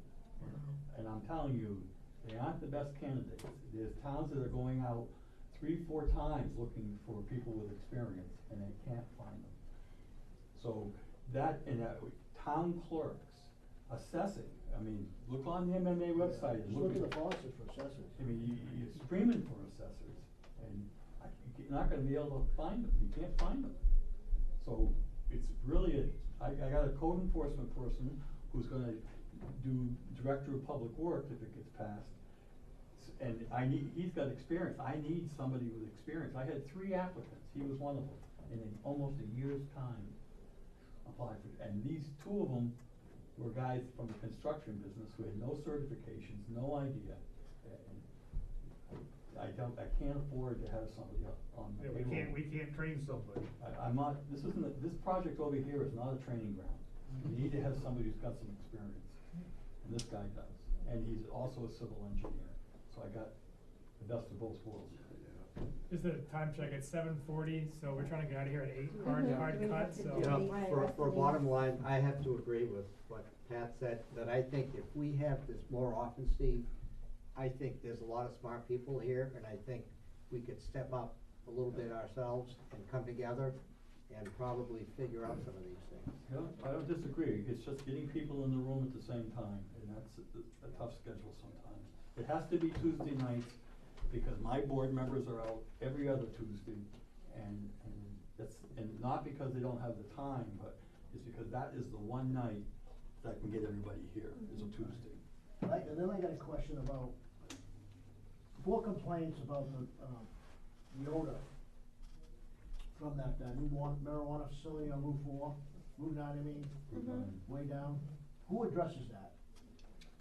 And I'm telling you, they aren't the best candidates. There's towns that are going out 3-4 times looking for people with experience, and they can't find them. So that, and that, town clerks, assessing, I mean, look on the MMA website and Just look look at. at the faucet for assessors. I mean, you're screaming for assessors, and you're not gonna be able to find them, you can't find them. So, it's really I got a code enforcement person who's gonna do director of public works if it gets passed. And he's got experience, I need somebody with experience. I had 3 applicants, he was one of them, in almost a year's time applied for, and these 2 of them were guys from the construction business who had no certifications, no idea. And I can't afford to have somebody on the Yeah, payroll. we can't train somebody. I'm not, this project over here is not a training ground. You need to have somebody who's got some experience, and this guy does, and he's also a civil engineer, so I got the best of both worlds. Just a time check, it's 7:40, so we're trying to get out of here at 8, hard We have cut, to so. do You know, Right, for that's the bottom thing. line, I have to agree with what Pat said, that I think if we have this more often, Steve, I think there's a lot of smart people here, and I think we could step up a little bit ourselves and come together and probably figure out some of these things. Yeah, I don't disagree, it's just getting people in the room at the same time, and that's a tough schedule sometimes. It has to be Tuesday nights, because my board members are out every other Tuesday, and not because they don't have the time, but it's because that is the one night that can get everybody here, is a Tuesday. Right, and then I got a question about 4 complaints about the odor from that new marijuana facility on Route 9, I mean, way down. Who addresses that?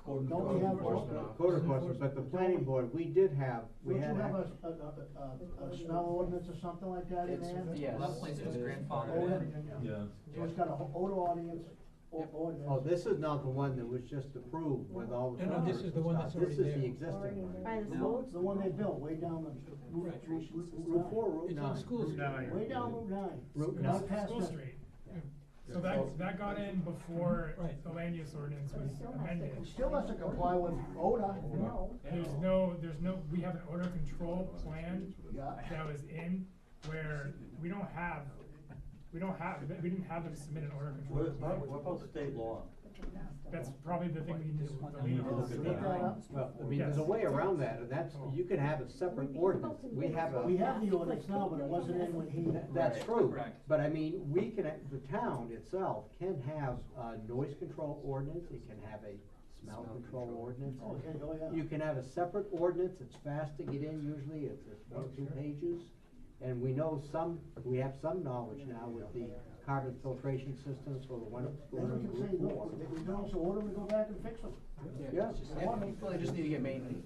Code Don't we have enforcement. Code enforcement, but the planning board, we did have, we Don't you had. have act- a smell ordinance or something like that in there? Yeah, that place is grandfathered Oh, in. Yeah. So it's got a odor ordinance ordinance. Oh, this is not the one that was just approved with all the. No, this is the one that's already This is there. the existing one. By the No, school? it's the one they built way down the Route 4, Route It's on 9. School Street. Nine. Way down Route 9. Route Not nine. past School the- Street. So that got in before Right. the land use ordinance was Still has to amended. It still has to comply with ODA. There's no, we have an odor control plan Yeah. that was in where we didn't have them submit an odor control plan. What about state law? That's probably the thing we need to We need to look at Look that up. Well, I mean, there's a way around that, and that's, you can have a separate ordinance. We have We a, have the ordinance now, but it wasn't in when he. that's true. But I mean, we can, the town itself can have a noise control ordinance, it can have a smell control ordinance. Okay, oh, yeah. You can have a separate ordinance, it's fast to get in usually, it's 1 or 2 pages. And we know we have some knowledge now with the carbon filtration systems for the one Then we can say, Route 4. look, we can also order them to go back and fix them. Yeah. Well, they just need to get maintained,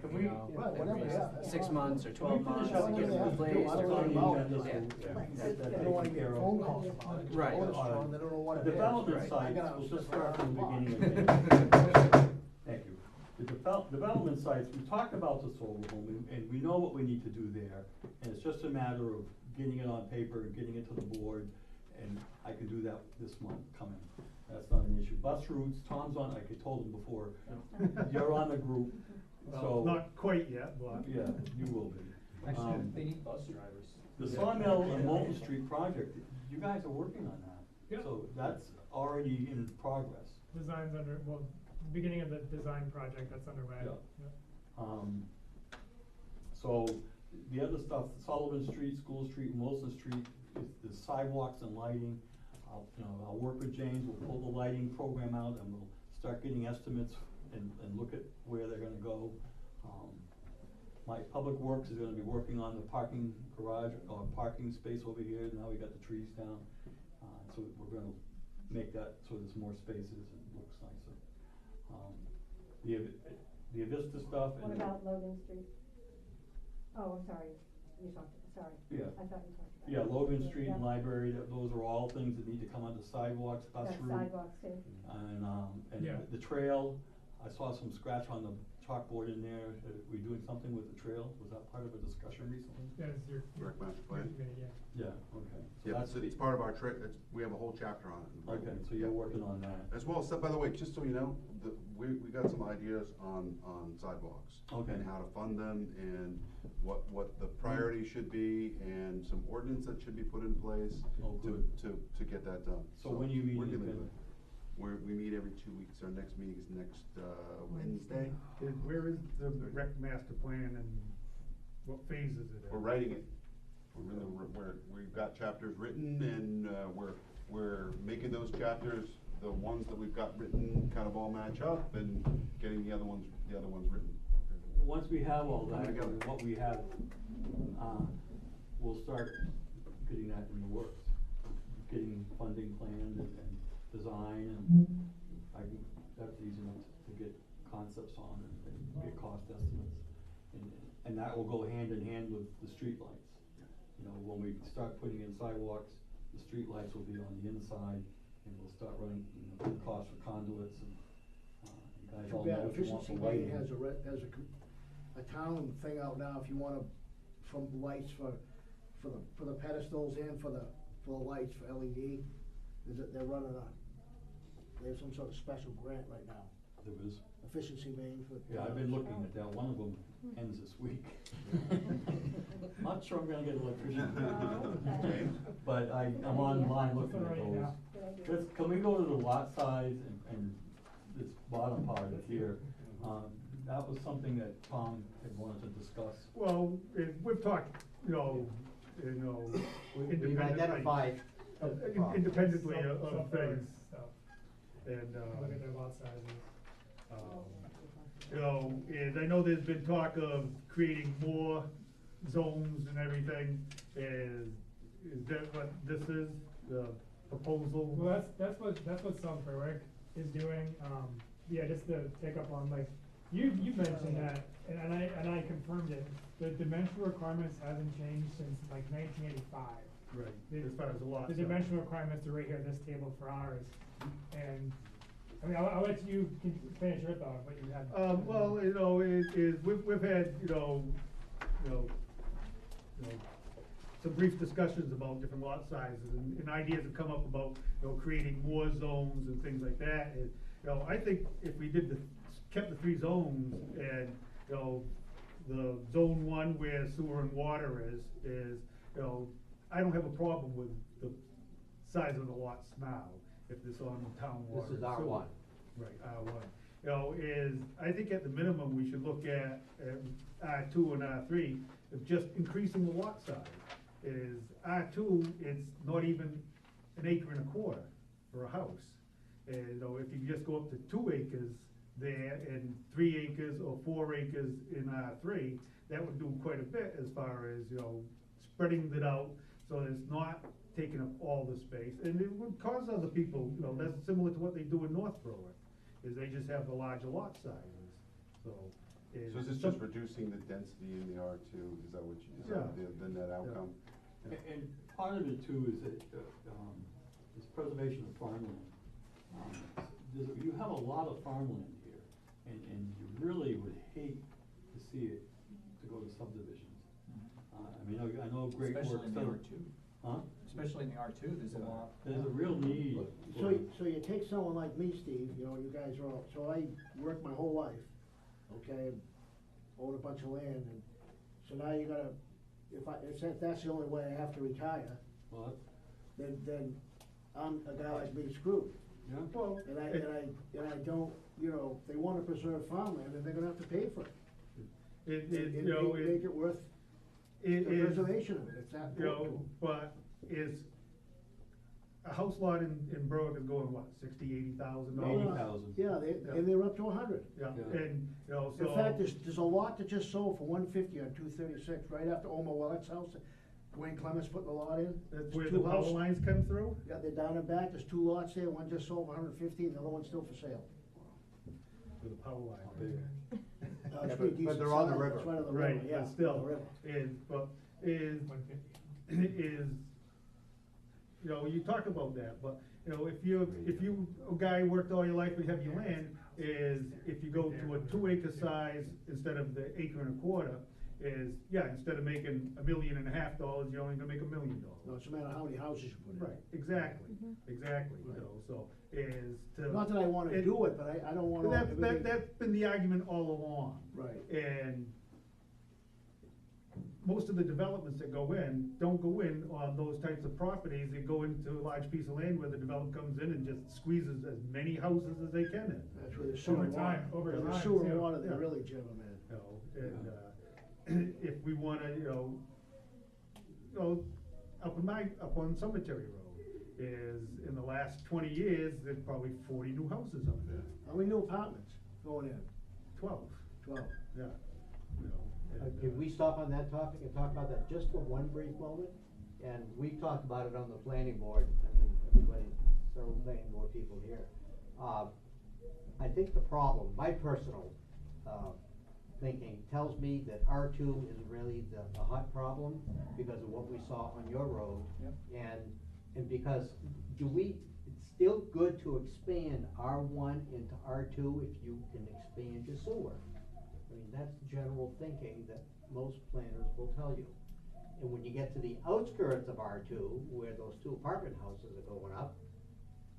Can you we- know, Right, whatever, every yeah. 6 months or Can 12 we finish months, up to what get they it have to do? replaced. I don't wanna Yeah. go on this Yeah. one. They don't wanna get phone calls about it. Right. They don't know what it is. Development I sites, gotta we'll just sit start from the around beginning and again. Thank you. The development sites, we talked about the solar home, and we know what we need to do there. And it's just a matter of getting it on paper and getting it to the board, and I can do that this month coming. That's not an issue. Bus routes, Tom's on, like I told him before, you're on the group, Well, so. not quite yet, but. Yeah, you will be. Actually, Um, they need bus drivers. The Sawmill and Moulton Street project, you guys are working on that. Yep. So that's already in progress. Design's beginning of the design project, that's underway. Yeah. Yep. So the other stuff, Sullivan Street, School Street, Wilson Street, is the sidewalks and lighting. I'll work with James, we'll pull the lighting program out and we'll start getting estimates and look at where they're gonna go. My Public Works is gonna be working on the parking garage, or parking space over here, now we got the trees down. So we're gonna make that so there's more spaces and looks nicer. The Avista stuff and. What about Logan Street? Oh, I'm sorry, sorry. Yeah. I thought you talked about. Yeah, Logan Street and Yeah. Library, those are all things that need to come onto sidewalks, bus That's route. sidewalks too. And Yeah. the trail, I saw some scratch on the chalkboard in there, are we doing something with the trail? Was that part of a discussion recently? Yeah, it's your. Rec master plan? Yeah. Yeah, okay. So Yeah, that's it's part of our we have a whole chapter on it. Okay, so you're working on that. As well as, by the way, just so you know, we got some ideas on sidewalks. Okay. And how to fund them, and what the priority should be, and some ordinance that should be put in place Oh, good. to get that done. So when you meet we're again? dealing with it. We meet every 2 weeks, our next meeting is next, Wednesday. Where is the rec master plan and what phase is it in? We're writing it. We've got chapters written, and, we're making those chapters, the ones that we've got written kind of all match up, and getting the other ones written. Once we have all that, Coming together. and what we have, we'll start getting that in the works. Getting funding planned and design, and that's easy enough to get concepts on and get cost estimates. And that will go hand in hand with the streetlights. When we start putting in sidewalks, the streetlights will be on the inside, and we'll start running, the cost for conduits, and, you guys Too all bad know what you want efficiency for lighting. Main has a town thing out now, if you wanna, from lights for the pedestals and for the lights for LED, they're running they have some sort of special grant right now. There is. Efficiency Main for. Yeah, I've been looking at that, one of them ends this week. Not sure I'm gonna get an electrician. Oh, okay. But I'm online looking at Right those. now. Can we go to the lot size and this bottom part here? That was something that Tom had wanted to discuss. Well, we've talked, We've independently. identified. Independently of Some things. stuff. And, Look at their lot sizes. And I know there's been talk of creating more zones and everything, is that what this is, the proposal? Well, that's what some Berwick is doing, yeah, just to take up on, like, you mentioned that, and I confirmed it, the dimensional requirements hasn't changed since like 1985. Right. As far as the lot The size. dimensional requirements are right here, this table for ours, And, I mean, I'll let you finish your thought, what you had. Well, you know, we've had, you know, some brief discussions about different lot sizes, and ideas have come up about, you know, creating more zones and things like that. And, you know, I think if we kept the 3 zones, and, you know, the zone 1 where sewer and water is, you know, I don't have a problem with the size of the lots now, if it's on town water. This is and sewer. R1. Right, R1. You know, I think at the minimum, we should look at R2 and R3, of just increasing the lot size. R2, it's not even an acre and a quarter for a house. And, you know, if you just go up to 2 acres there, and 3 acres or 4 acres in R3, that would do quite a bit as far as, you know, spreading it out, so that it's not taking up all the space. And it would cause other people, you know, that's similar to what they do in North Berwick, is they just have the larger lot sizes, so. So is this just reducing the density in the R2, is that what you, is that the net outcome? And part of it too is that, is preservation of farmland. You have a lot of farmland here, and you really would hate to see it to go to subdivisions. I mean, I know Great Works. Especially in the R2. Huh? Especially in the R2, there's a lot. There's a real need. So you take someone like me, Steve, you know, you guys are all, so I worked my whole life, okay, own a bunch of land, and so now you gotta, if that's the only way I have to retire, What? then I'm a guy like me screwed. Yeah. Well, And I don't, you know, they wanna preserve farmland, and they're gonna have to pay for it. you know, Make it worth the preservation of it, it's that you know, important. but is a house lot in Berwick is going, what, $80,000? Yeah, and they're up to 100. Yeah, Yeah. and, you know, so. In fact, there's a lot that just sold for 150 on 236, right after Omar Willett's house. Dwayne Clements put the lot in. That's There's where 2 the power houses. lines come through? Yeah, they're down and back, there's 2 lots there, one just sold for 150, and the other one's still for sale. With the power line. It's Yeah, pretty but decent they're on the size. river. It's right on the Right, river, yeah. but still, on the river. You know, you talk about that, but, you know, if you, a guy worked all your life, and have your land, if you go to a 2 acre size instead of the acre and a quarter, instead of making $1.5 million, you're only gonna make $1 million. No, it's no matter how many houses you put in. Right, exactly, you know, so, Not that I wanna do it, but I don't wanna. That's been the argument all along. Right. And most of the developments that go in, don't go in on those types of properties, they go into a large piece of land where the developer comes in and just squeezes as many houses as they can in. That's where the sewer and water. Over The time, sewer too. and water, they Yeah. really jam them in. You know, and, if we wanna, you know, up on Cemetery Road, in the last 20 years, there's probably 40 new houses up there. How many new apartments going in? 12, 12. yeah, you know. and, Can we stop on that topic and talk about that just for one brief moment? And we talked about it on the planning board, I mean, everybody, several planning board people here. I think the problem, my personal, thinking tells me that R2 is really the hot problem because of what we saw on your road. Yep. And because it's still good to expand R1 into R2 if you can expand your sewer. I mean, that's the general thinking that most planners will tell you. And when you get to the outskirts of R2, where those 2 apartment houses are going up,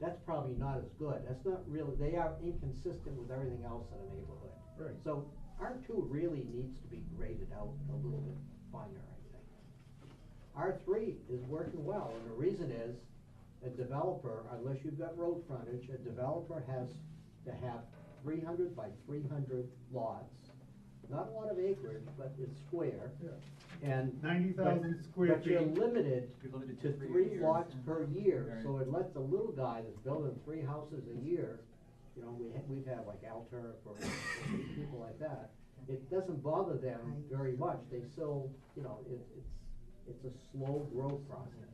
that's probably not as good. That's not really, they are inconsistent with everything else in the neighborhood. Right. So R2 really needs to be graded out a little bit finer, I think. R3 is working well, and the reason is, a developer, unless you've got road frontage, a developer has to have 300 by 300 lots. Not a lot of acreage, but it's square. Yeah. And. 90,000 square But you're feet. limited You're limited to to 3 3 years. lots per year, Right. so it lets a little guy that's building 3 houses a year, you know, we've had like Alter for people like that. It doesn't bother them very much, they still, you know, it's a slow growth process.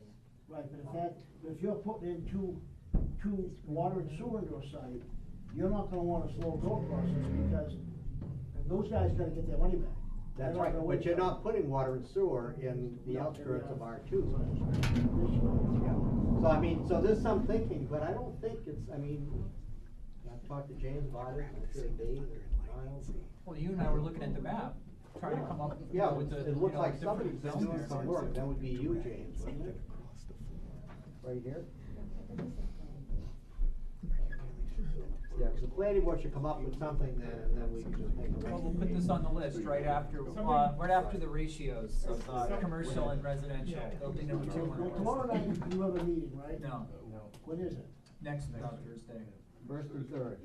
Right, but if you're putting in two water and sewer into a site, you're not gonna want a slow growth process because those guys gotta get their money back. That's They're right, not gonna but wait you're till- not putting water and sewer in the No, outskirts of yeah. R2. This Yeah. So I mean, so there's some thinking, but I don't think it's, I mean, I've talked to James about it, I'm sure Dave and Niles. Well, you and I were looking at the map, trying to come up Yeah, with the, it you looks know, like different somebody's been zones doing there. some work, that would be you, James, wouldn't it? Right here? Yeah, 'cause the planning board should come up with something then, and then we can just make a. Well, we'll put this on the list right after, right after the ratios of, commercial and residential, building number two. Well, tomorrow night, you have a meeting, right? No, When is it? next Thursday. First and third.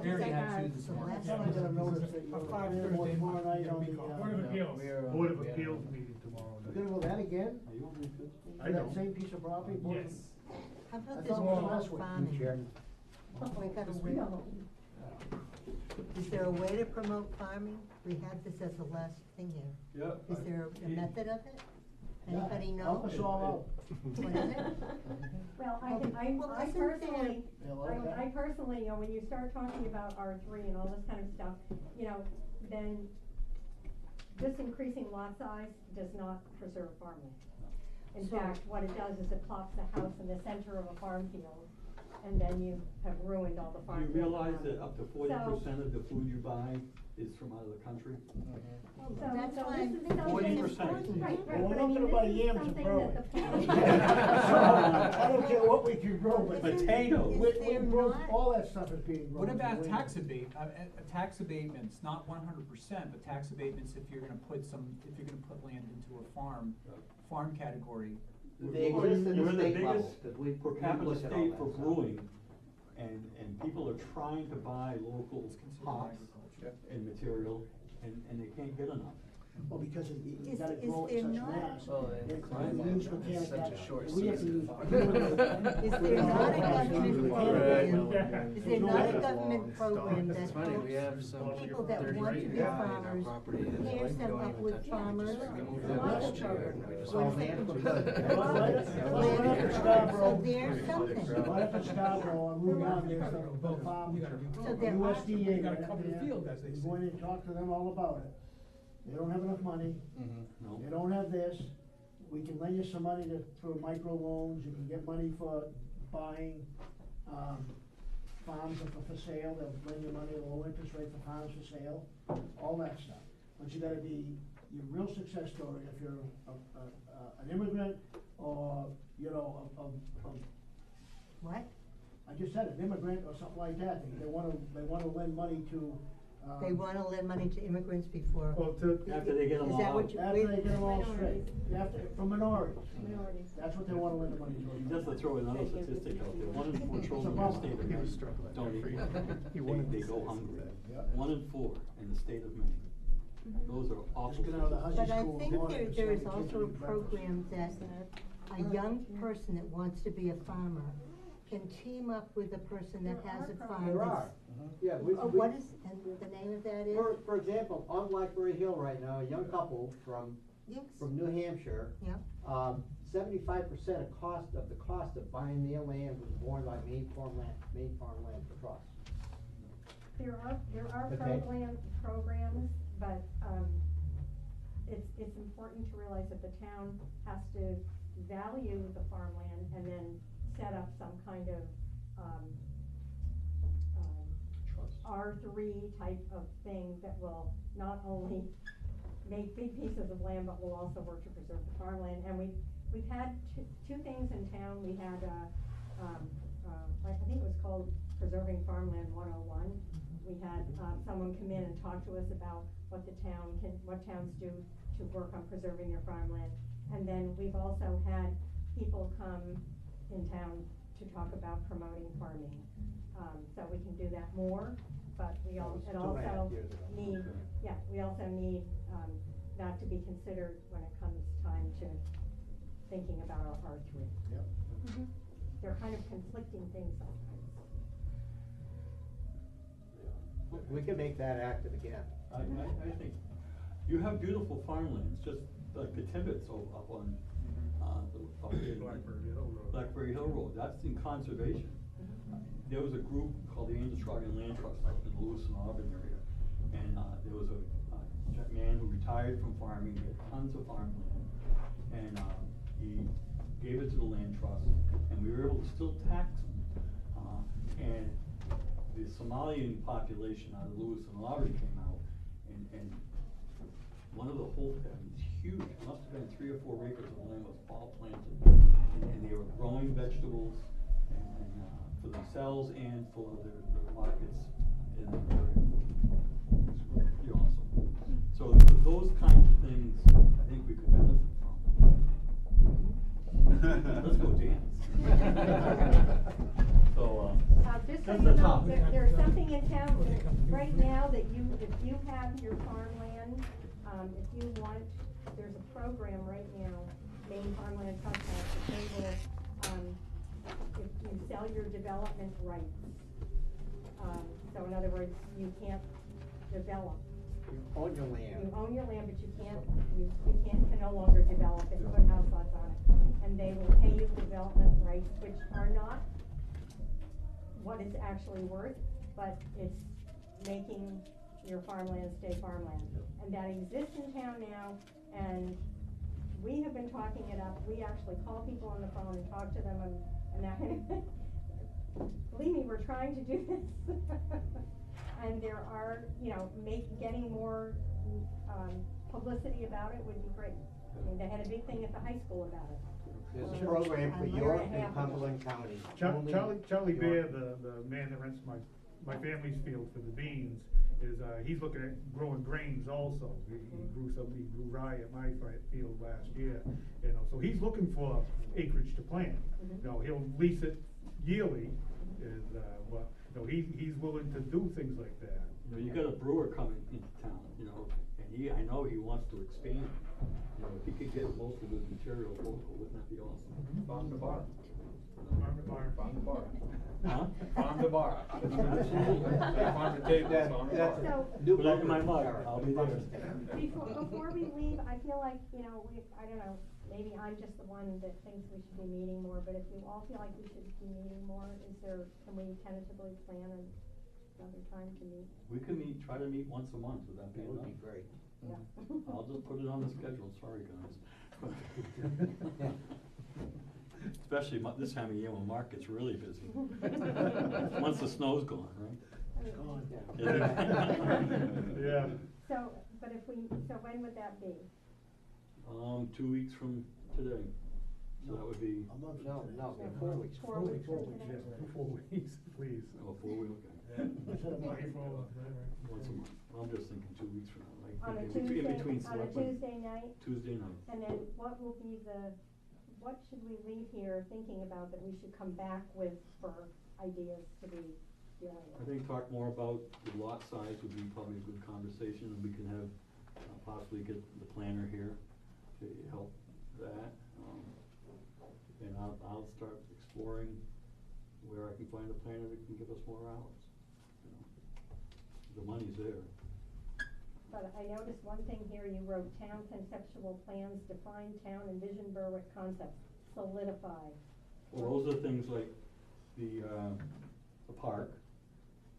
We already had two this morning. I thought I got a notice that you're A 5 available Thursday tomorrow night on morning, the, Board of Appeals. Board of Appeals meeting tomorrow You're gonna go that again? I For know. that same piece of property? Board of- Yes. How I about this thought it was remote last week. farming? We got a way, is there a way to promote farming? We had this as the last thing here. Yeah. Is there a method of it? Yeah, Anybody know? help us all out. What is it? Well, Well, I isn't there- personally, Yeah, like that. I personally, you know, when you start talking about R3 and all this kind of stuff, you know, then just increasing lot size does not preserve farmland. In So- fact, what it does is it plops a house in the center of a farm field, and then you have ruined all the Do farm you field realize around that it. up to 40% of the food you buy is from out of the country? That's So why this is I'm thinking something- it's important. Right, Well, right, we're but I not mean, gonna this buy is yams in something Berwick. that the I don't care what we can grow, but. Potatoes. Is We there grow, not- all that stuff is being grown. What about in the tax winter. tax abatements, not 100%, but tax abatements if you're gonna put land into a farm category? They exist in the We're state level, biggest 'cause we per capita looked at all state that for stuff. brewing, and people are trying to buy local It's considered hops agriculture. and material, and they can't get enough. Well, because you Is- gotta is grow there at such not- mass. Well, and in climate, we use it's mechanic such a action. short We have to season. use. Is there not a government program, is there not a government program that It's funny, we have helps some people that 30 want to feet be high in our farmers, property, and pairs we them don't up even with touch it. farmers? We moved There's it a lot last of year, and we programs. just. Well, man, So there's something. Right up in Scarborough, on Route 1, there's the farm. You gotta do both. So there are- USDA. You gotta right cover up the there. field, as they We say. go in and talk to them all about it. They don't have enough money, No. they don't have this, we can lend you some money for micro loans, you can get money for buying, farms that are for sale, they'll lend you money at a low interest rate for farms for sale, all that stuff. But you gotta be, your real success story, if you're an immigrant, or, you know, What? I just said an immigrant or something like that, they wanna lend money to, They wanna lend money to immigrants before. Well, After they get them Is all that out. what you? after they get them all straight, for minorities, Minorities. that's what they wanna lend the money to. Just to throw another statistic out there, 1 in 4 children in the state of Maine don't eat, they go hungry. 1 in 4 in the state of Maine. Those are awful. Just get out of the statistics. husky But I school think morning there and is send the kids also a to eat program breakfast. that a young person that wants to be a farmer can team up with a person that has a farm. There that's- are, yeah. What is, and the name of that is? For example, on Blackberry Hill right now, a young couple from Yes. New Hampshire, Yeah. 75% of the cost of buying their land was borne by Maine Farmland Trust. There are Okay. programs, but, it's important to realize that the town has to value the farmland and then set up some kind of, R3 type of thing that will not only make big pieces of land, but will also work to preserve the farmland. And we've had two things in town. We had, I think it was called Preserving Farmland 101. We had, someone come in and talk to us about what towns do to work on preserving their farmland. And then we've also had people come in town to talk about promoting farming. So we can do that more, but we also need, we also need, that to be considered when it comes time to thinking about our R3. Yep. They're kind of conflicting things sometimes. We can make that active again. I think, you have beautiful farmlands, just like the Tibbetts up on, up in Blackberry Hill Road, that's in conservation. There was a group called the Androscoggin Land Trust up in the Lewis and Auburn area, and there was a man who retired from farming, he had tons of farmland, and, he gave it to the land trust, and we were able to still tax him. And the Somalian population out of Lewis and Laurie came out, and one of the whole, I mean, it's huge, it must have been 3 or 4 acres of land was all planted, and they were growing vegetables, and for themselves and for their markets in the area. It's pretty awesome. So those kinds of things, I think we could benefit from. Let's go dance. So, Just so that's you the know, top. there's something in town right now that if you have your farmland, if you want, there's a program right now, Maine Farmland Trust has, that they will, if you sell your development rights. So in other words, you can't develop. You own your land. You own your land, but you can no longer develop it, put house lots on it. And they will pay you development rights, which are not what it's actually worth, but it's making your farmland stay farmland. And that exists in town now, and we have been talking it up. We actually call people on the phone and talk to them, and that, believe me, we're trying to do this. And there are, getting more, publicity about it would be great. I mean, they had a big thing at the high school about it. There's a program for A year York and a and half ago. Cumberland County. Charlie York. Bear, the man that rents my family's field for the beans, is, he's looking at growing grains also. He grew rye at my field last year, so he's looking for acreage to plant. He'll lease it yearly, he's willing to do things like that. You got a brewer coming into town, and I know he wants to expand. If he could get most of his material local, wouldn't that be awesome? Farm to bar. Farm to bar. Farm to bar. Huh? Farm to bar. Absolutely. Farm to table, farm to bar. So, Put it in my mug, I'll be there. before we leave, I feel like, I don't know, maybe I'm just the one that thinks we should be meeting more, but if you all feel like we should be meeting more, can we tentatively plan another time to meet? We could try to meet once a month, would that be That would enough? be great. Yeah. I'll just put it on the schedule, sorry guys. Especially this time of year when market's really busy. Once the snow's gone, right? It's gone. Yeah. So when would that be? 2 weeks from today, so that would be, A month No, from no, today. 4 weeks. 4 weeks from 4 weeks, today? yeah, 4 weeks, please. 4 weeks, okay. I said a month. April, whatever. Once a month, I'm just thinking 2 weeks from now, On a like, Tuesday, in between on a selectmen. Tuesday night? Tuesday night. And then what should we leave here thinking about that we should come back with for ideas to be dealing I with? think talk more about the lot size would be probably a good conversation, and we can have, possibly get the planner here to help that. And I'll start exploring where I can find a planner that can give us more hours. The money's there. But I noticed one thing here, you wrote town conceptual plans, define town, envision Berwick concepts, solidify. Well, those are things like the park,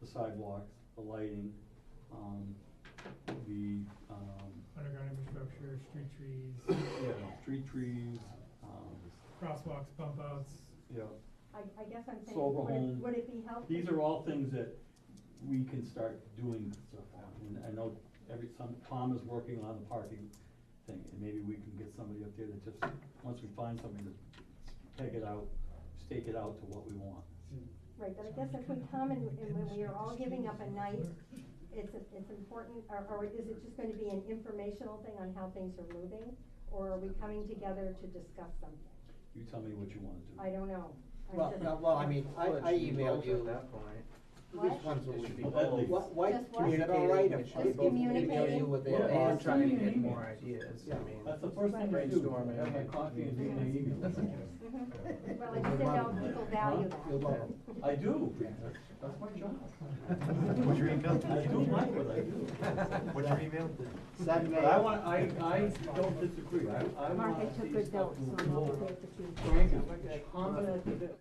the sidewalks, the lighting, the, Underground infrastructure, street trees, street trees, crosswalks, bump outs. I guess I'm saying, Sober home. would it be helpful? These are all things that we can start doing stuff on, and I know Tom is working on the parking thing, and maybe we can get somebody up there that just, once we find something, to peg it out, stake it out to what we want. Right, but I guess if we come and when we are all giving up a night, it's important, or is it just going to be an informational thing on how things are moving? Or are we coming together to discuss something? You tell me what you wanna do. I don't know. I emailed you. At that point. Which ones will It we should be? be both. Why Just what? is it all right if It should I be both. email you with Yeah, the I'm it's trying to in get an more email. ideas, Yeah. I mean. That's the first thing I do, Brainstorming. have my coffee and read my emails. Well, I just didn't know if people value You're that. welcome. I do, that's my job. What's your email? I do like what I do. What's your email? Send But I don't disagree, I Mark, I want took these good up notes, to so I'm all more prepared for Tuesday. competent